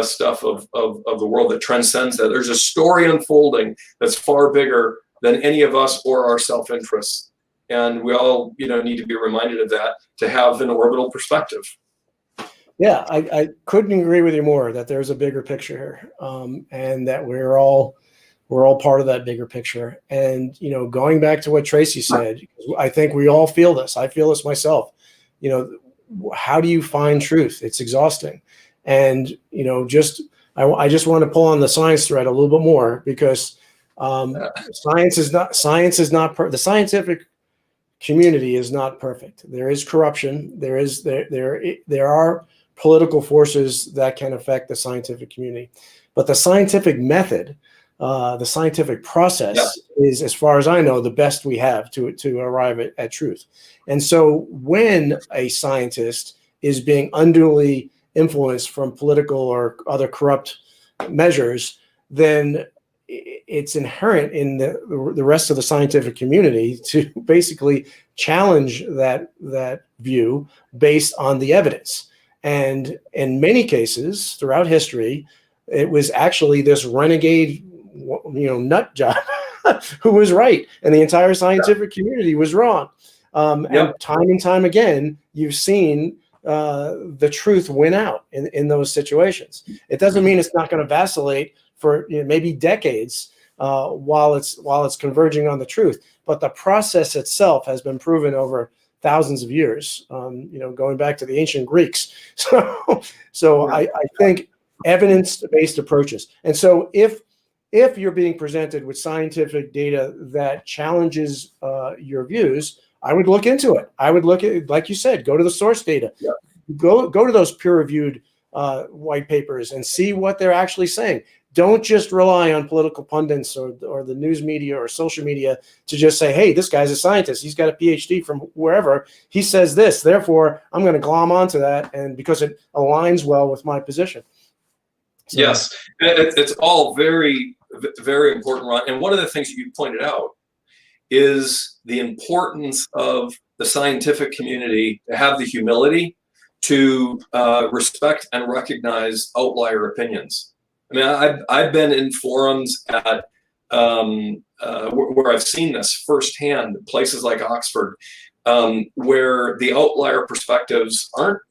stuff of the world, that transcends that. There's a story unfolding that's far bigger than any of us or our self-interest. And we all, need to be reminded of that, to have an orbital perspective. Yeah, I couldn't agree with you more that there's a bigger picture here, and that we're all part of that bigger picture. And, going back to what Tracy said, I think we all feel this. I feel this myself. How do you find truth? It's exhausting. And, I just want to pull on the science thread a little bit more, because science is not the scientific community is not perfect. There is corruption. There are political forces that can affect the scientific community, but the scientific method, the scientific process is, as far as I know, the best we have to arrive at truth. And so when a scientist is being unduly influenced from political or other corrupt measures, then it's inherent in the rest of the scientific community to basically challenge that view based on the evidence. And in many cases throughout history, it was actually this renegade, nut job who was right, and the entire scientific community was wrong. And time again, you've seen the truth win out in those situations. It doesn't mean it's not going to vacillate for maybe decades while it's converging on the truth, but the process itself has been proven over thousands of years, going back to the ancient Greeks. So I think evidence-based approaches. And so if if you're being presented with scientific data that challenges your views, I would look into it. I would look at, like you said, go to the source data, Yeah. go to those peer-reviewed white papers and see what they're actually saying. Don't just rely on political pundits or the news media or social media to just say, hey, this guy's a scientist. He's got a PhD from wherever. He says this. Therefore, I'm going to glom onto that, and because it aligns well with my position. So, yes, it's all very, very important, Ron. And one of the things that you pointed out is the importance of the scientific community to have the humility to respect and recognize outlier opinions. I mean, I've been in forums at where I've seen this firsthand, places like Oxford, where the outlier perspectives aren't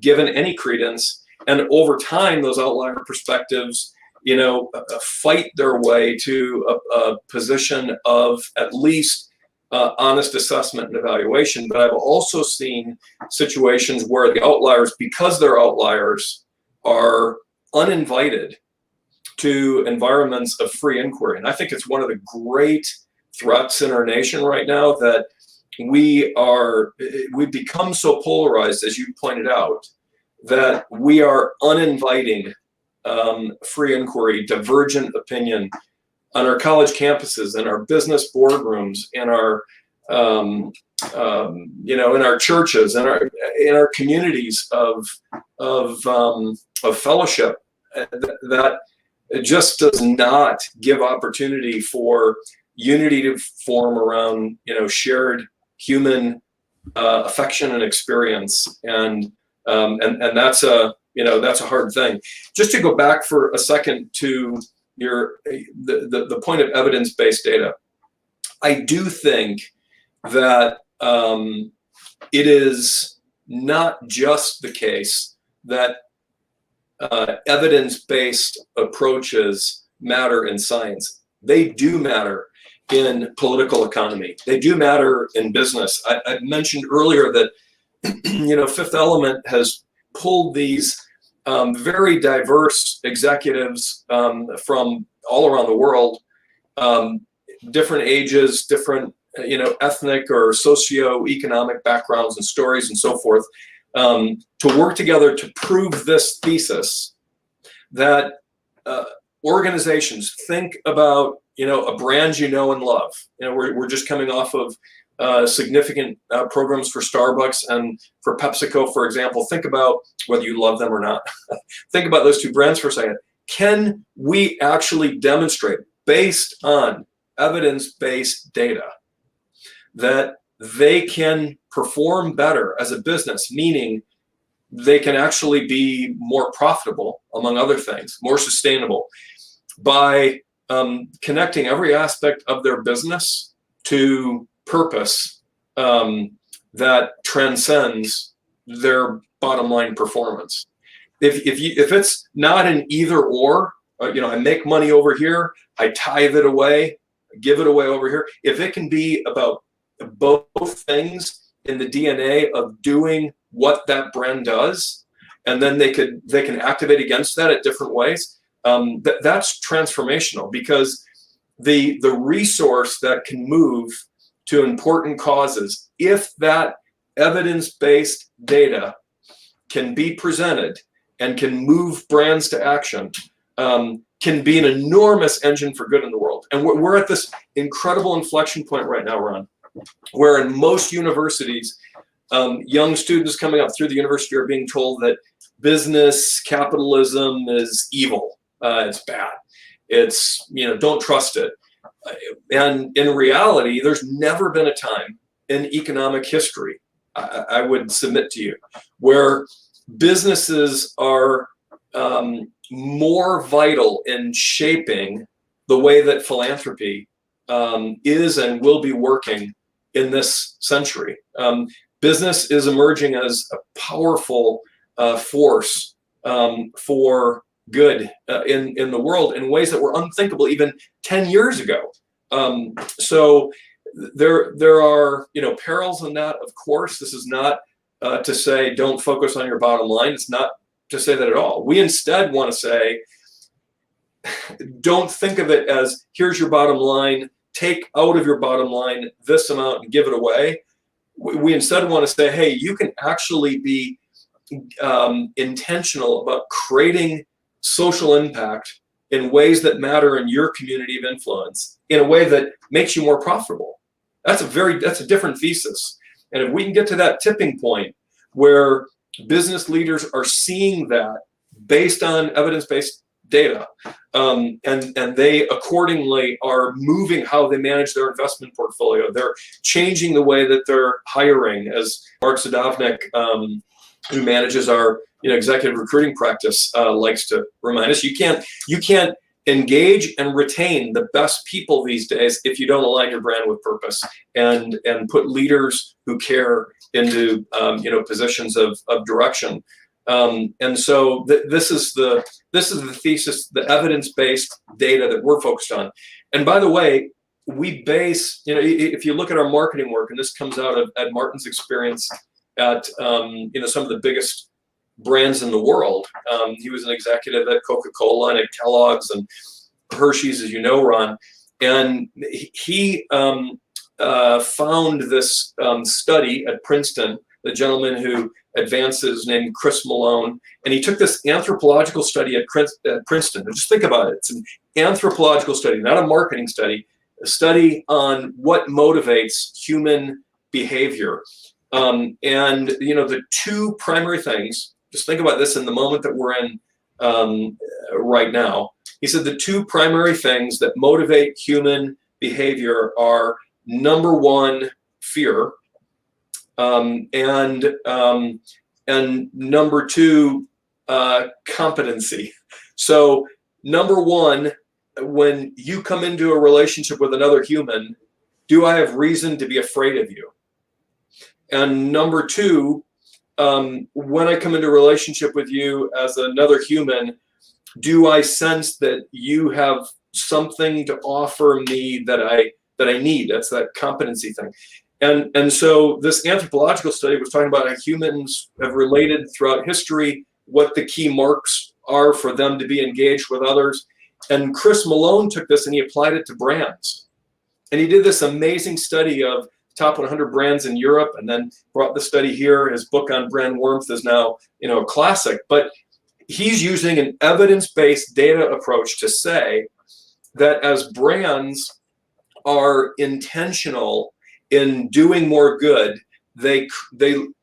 given any credence, and over time, those outlier perspectives, fight their way to a position of at least honest assessment and evaluation. But I've also seen situations where the outliers, because they're outliers, are uninvited to environments of free inquiry. And I think it's one of the great threats in our nation right now, that we've become so polarized, as you pointed out, that we are uninviting free inquiry, divergent opinion on our college campuses, in our business boardrooms, in our in our churches, in our communities of fellowship. That it just does not give opportunity for unity to form around shared human affection and experience, and that's a hard thing. Just to go back for a second to the point of evidence-based data, I do think that it is not just the case that evidence-based approaches matter in science. They do matter in political economy. They do matter in business. I mentioned earlier that Fifth Element has pulled these very diverse executives from all around the world, different ages, different ethnic or socio-economic backgrounds and stories and so forth, to work together to prove this thesis that organizations think about a brand and love. We're just coming off of significant programs for Starbucks and for PepsiCo, for example. Think about whether you love them or not. Think about those two brands for a second. Can we actually demonstrate, based on evidence-based data, that they can perform better as a business, meaning they can actually be more profitable, among other things, more sustainable, by connecting every aspect of their business to purpose that transcends their bottom line performance. If it's not an either or, I make money over here, I tithe it away, give it away over here. If it can be about both things in the DNA of doing what that brand does, and then they can activate against that at different ways, that's transformational, because the resource that can move to important causes, if that evidence-based data can be presented and can move brands to action, can be an enormous engine for good in the world. And we're at this incredible inflection point right now, Ron, where in most universities, young students coming up through the university are being told that business capitalism is evil, it's bad, it's, don't trust it. And in reality, there's never been a time in economic history, I would submit to you, where businesses are more vital in shaping the way that philanthropy is and will be working in this century. Business is emerging as a powerful force for good in the world in ways that were unthinkable even 10 years ago. So there are perils in that, of course. This is not to say don't focus on your bottom line. It's not to say that at all. We instead want to say, don't think of it as here's your bottom line, take out of your bottom line this amount and give it away. We instead want to say, hey, you can actually be intentional about creating social impact in ways that matter in your community of influence in a way that makes you more profitable. That's a different thesis. And if we can get to that tipping point where business leaders are seeing that based on evidence-based data, and they accordingly are moving how they manage their investment portfolio. They're changing the way that they're hiring, as Mark Sadovnik, who manages our executive recruiting practice, likes to remind us. You can't engage and retain the best people these days if you don't align your brand with purpose and put leaders who care into positions of direction. And so this is the thesis, the evidence-based data that we're focused on. And by the way, we base, if you look at our marketing work, and this comes out of Ed Martin's experience at some of the biggest brands in the world. He was an executive at Coca-Cola and at Kellogg's and Hershey's, as you know, Ron. And he found this study at Princeton, the gentleman who advances named Chris Malone, and he took this anthropological study at Princeton. And just think about it. It's an anthropological study, not a marketing study, a study on what motivates human behavior. And the two primary things, just think about this in the moment that we're in right now. He said the two primary things that motivate human behavior are, number one, fear, and number two, competency. So number one, when you come into a relationship with another human, do I have reason to be afraid of you? And number two, when I come into a relationship with you as another human, do I sense that you have something to offer me that I need? That's that competency thing. And so this anthropological study was talking about how humans have related throughout history, what the key marks are for them to be engaged with others. And Chris Malone took this and he applied it to brands. And he did this amazing study of top 100 brands in Europe, and then brought the study here. His book on brand warmth is now, a classic. But he's using an evidence-based data approach to say that as brands are intentional in doing more good, they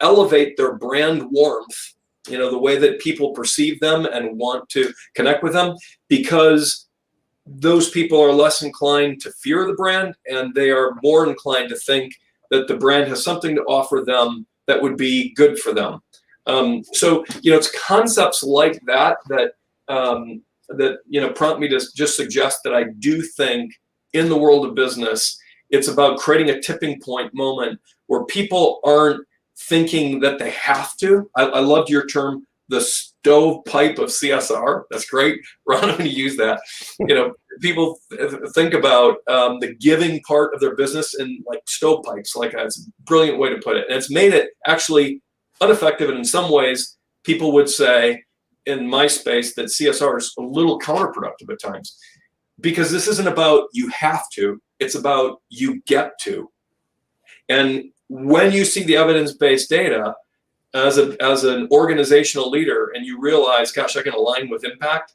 elevate their brand warmth, the way that people perceive them and want to connect with them, because those people are less inclined to fear the brand, and they are more inclined to think that the brand has something to offer them that would be good for them. So it's concepts like that prompt me to just suggest that I do think in the world of business, it's about creating a tipping point moment where people aren't thinking that they have to. I loved your term, the stovepipe of CSR. That's great. Ron, I'm going to use that. People think about the giving part of their business in like stovepipes. It's a brilliant way to put it. And it's made it actually ineffective. And in some ways, people would say in my space that CSR is a little counterproductive at times, because this isn't about you have to, it's about you get to. And when you see the evidence-based data as an organizational leader, and you realize, gosh, I can align with impact,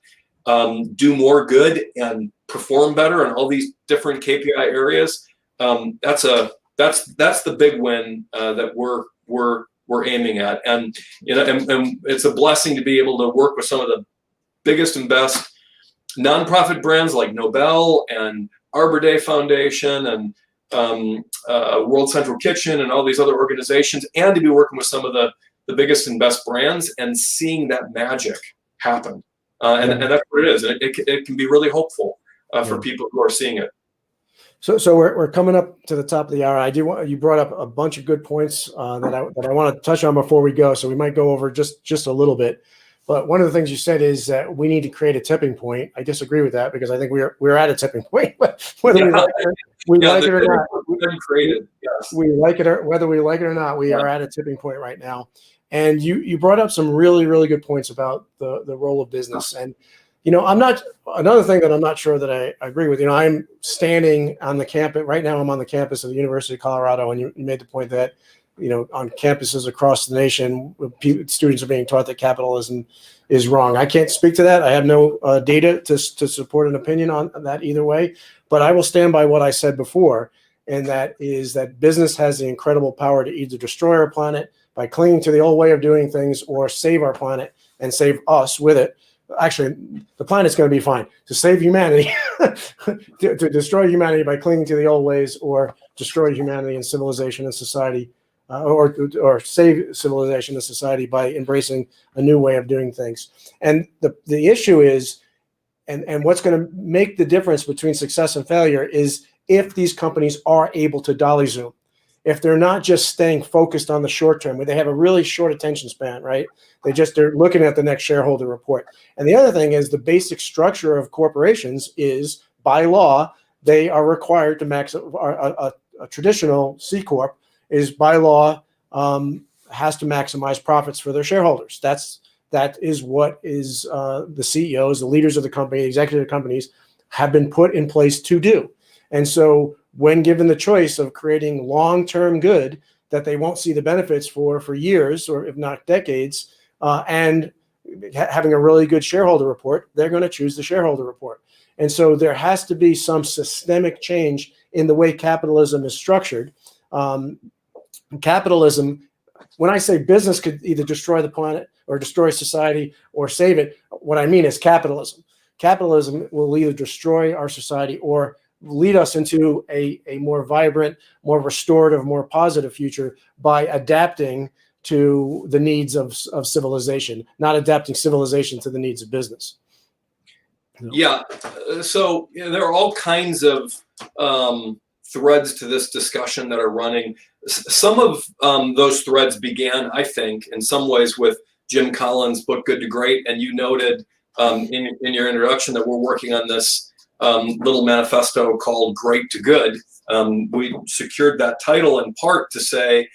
do more good, and perform better in all these different KPI areas, that's the big win that we're aiming at. And and it's a blessing to be able to work with some of the biggest and best nonprofit brands like Nobel and Arbor Day Foundation and World Central Kitchen and all these other organizations, and to be working with some of the biggest and best brands and seeing that magic happen. And that's what it is. And it can be really hopeful for people who are seeing it. So we're coming up to the top of the hour. You brought up a bunch of good points that I want to touch on before we go. So we might go over just a little bit. But one of the things you said is that we need to create a tipping point. I disagree with that, because I think we're at a tipping point, whether we like it or not. We like it, or whether we like it or not, we are at a tipping point right now. And you brought up some really, really good points about the role of business. And Another thing that I'm not sure that I agree with, I'm standing on the campus right now. I'm on the campus of the University of Colorado, and you made the point that, on campuses across the nation, students are being taught that capitalism is wrong. I can't speak to that. I have no data to support an opinion on that either way, but I will stand by what I said before, and that is that business has the incredible power to either destroy our planet by clinging to the old way of doing things, or save our planet and save us with it. Actually, the planet's going to be fine. To save humanity, to destroy humanity by clinging to the old ways, or destroy humanity and civilization and society, or save civilization and society by embracing a new way of doing things. And the issue is, and what's going to make the difference between success and failure is if these companies are able to Dolly Zoom. If they're not just staying focused on the short term, where they have a really short attention span, right? They're looking at the next shareholder report. And the other thing is, the basic structure of corporations is, by law, they are required to a traditional C Corp is by law has to maximize profits for their shareholders. That is what is the CEOs, the leaders of the company, the executive companies have been put in place to do. And so when given the choice of creating long-term good that they won't see the benefits for years, or if not decades, and having a really good shareholder report, they're going to choose the shareholder report. And so there has to be some systemic change in the way capitalism is structured. Capitalism, when I say business could either destroy the planet or destroy society or save it, what I mean is capitalism. Capitalism will either destroy our society or lead us into a more vibrant, more restorative, more positive future by adapting to the needs of civilization, not adapting civilization to the needs of business. Yeah. So there are all kinds of threads to this discussion that are running. Some of those threads began, I think, in some ways with Jim Collins' book, Good to Great. And you noted in your introduction that we're working on this little manifesto called Great to Good. We secured that title in part to say,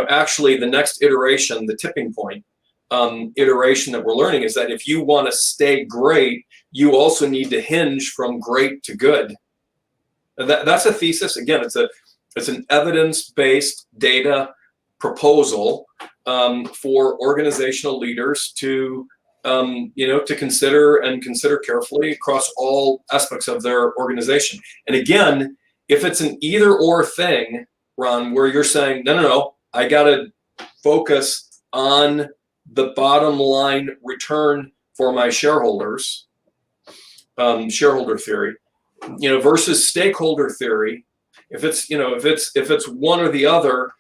actually the next iteration, the tipping point iteration that we're learning is that if you want to stay great, you also need to hinge from great to good. That's a thesis. Again, it's an evidence-based data proposal for organizational leaders to consider carefully across all aspects of their organization. And again, if it's an either-or thing, Ron, where you're saying, no, I got to focus on the bottom line return for my shareholders, shareholder theory, versus stakeholder theory. If it's one or the other,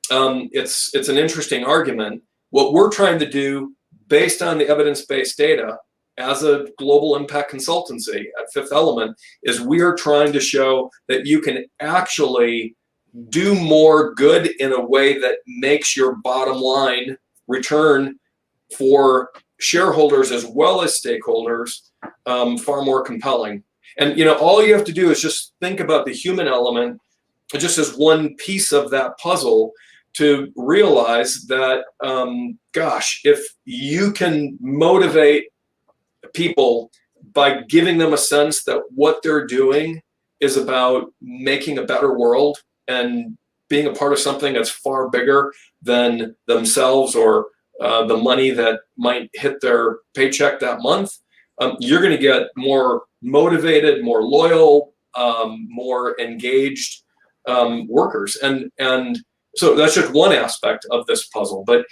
it's an interesting argument. What we're trying to do, based on the evidence-based data, as a global impact consultancy at Fifth Element, is we are trying to show that you can actually do more good in a way that makes your bottom line return for shareholders as well as stakeholders far more compelling. And all you have to do is just think about the human element just as one piece of that puzzle to realize that, if you can motivate people by giving them a sense that what they're doing is about making a better world and being a part of something that's far bigger than themselves or the money that might hit their paycheck that month, you're going to get more motivated, more loyal, more engaged workers. And so that's just one aspect of this puzzle. But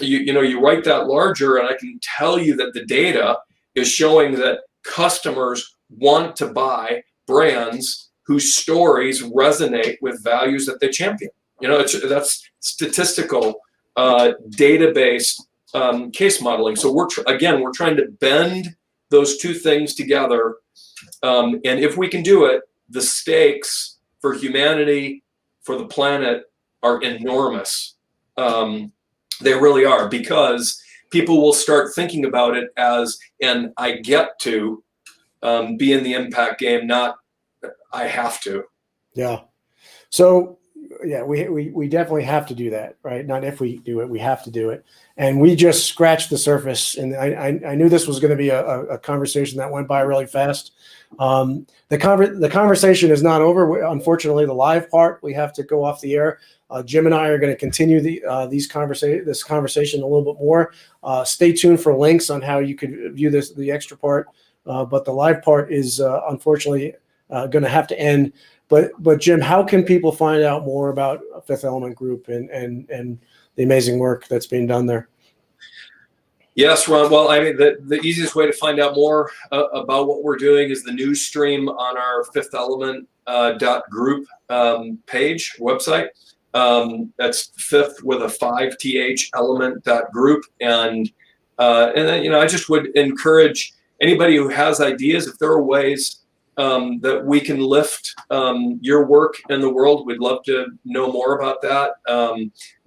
you write that larger, and I can tell you that the data is showing that customers want to buy brands whose stories resonate with values that they champion. That's statistical, data-based case modeling. So we're trying to bend those two things together. And if we can do it, the stakes for humanity, for the planet, are enormous. They really are, because people will start thinking about it as an I get to be in the impact game, not I have to. Yeah. So we definitely have to do that, right? Not if we do it, we have to do it. And we just scratched the surface. And I knew this was going to be a conversation that went by really fast. The conversation is not over. Unfortunately, the live part, we have to go off the air. Jim and I are going to continue this conversation a little bit more. Stay tuned for links on how you could view the extra part. But the live part is unfortunately going to have to end. But Jim, how can people find out more about Fifth Element Group and the amazing work that's being done there? Yes, Ron. Well, I mean, the easiest way to find out more about what we're doing is the news stream on our Fifth Element .group page website. That's fifth with a 5th element.group. And then, I just would encourage anybody who has ideas, if there are ways that we can lift your work in the world, we'd love to know more about that.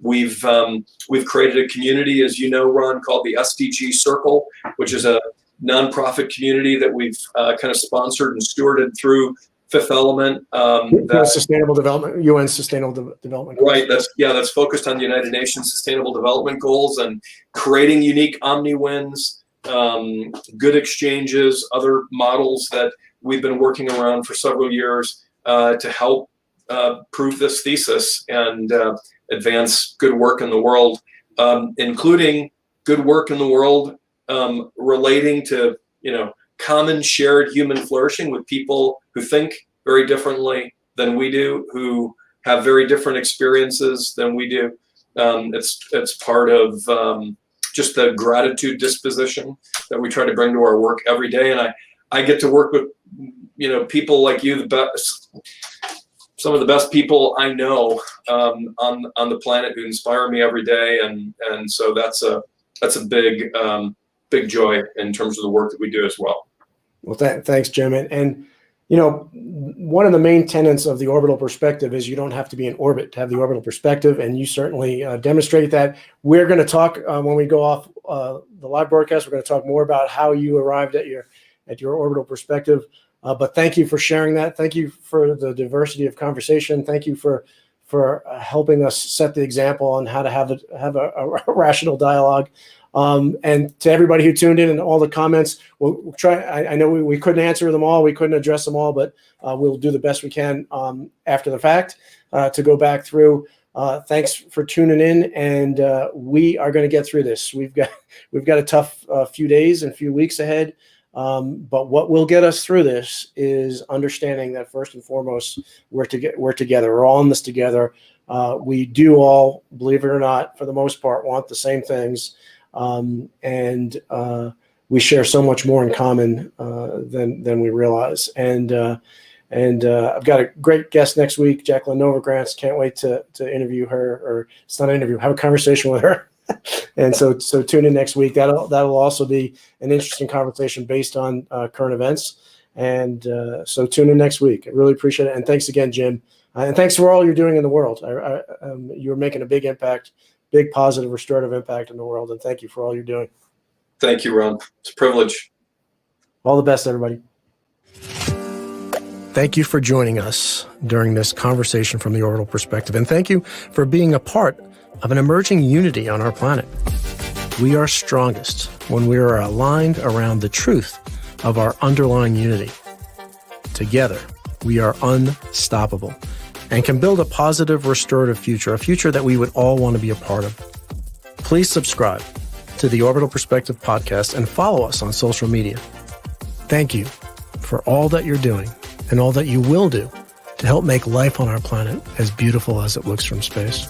We've created a community, as you know, Ron, called the SDG Circle, which is a nonprofit community that we've kind of sponsored and stewarded through Fifth Element. Sustainable Development, UN Sustainable Development Goals. Right. That's focused on the United Nations Sustainable Development Goals and creating unique omniwins, good exchanges, other models that we've been working around for several years to help prove this thesis and advance good work in the world, including good work in the world relating to common shared human flourishing with people who think very differently than we do, who have very different experiences than we do. It's part of just the gratitude disposition that we try to bring to our work every day. And I get to work with people like you, some of the best people I know on the planet who inspire me every day, and so that's a big joy in terms of the work that we do as well. Well, thanks, Jim. And one of the main tenets of the Orbital Perspective is you don't have to be in orbit to have the Orbital Perspective, and you certainly demonstrate that. We're going to talk when we go off the live broadcast. We're going to talk more about how you arrived at your Orbital Perspective. But thank you for sharing that. Thank you for the diversity of conversation. Thank you for helping us set the example on how to have a rational dialogue. And to everybody who tuned in and all the comments, we'll try. I know we couldn't answer them all. We couldn't address them all, but we'll do the best we can after the fact to go back through. Thanks for tuning in, and we are going to get through this. We've got a tough few days and few weeks ahead. But what will get us through this is understanding that first and foremost, we're together. We're all in this together. We do all, believe it or not, for the most part, want the same things. And we share so much more in common than we realize. And I've got a great guest next week, Jacqueline Novagrants. Can't wait to interview her, or it's not an interview, have a conversation with her. And so tune in next week. That'll also be an interesting conversation based on current events. And so tune in next week. I really appreciate it. And thanks again, Jim. And thanks for all you're doing in the world. You're making a big impact, big positive restorative impact in the world. And thank you for all you're doing. Thank you, Ron. It's a privilege. All the best, everybody. Thank you for joining us during this conversation from the Orbital Perspective. And thank you for being a part of an emerging unity on our planet. We are strongest when we are aligned around the truth of our underlying unity. Together, we are unstoppable and can build a positive, restorative future, a future that we would all want to be a part of. Please subscribe to the Orbital Perspective podcast and follow us on social media. Thank you for all that you're doing and all that you will do to help make life on our planet as beautiful as it looks from space.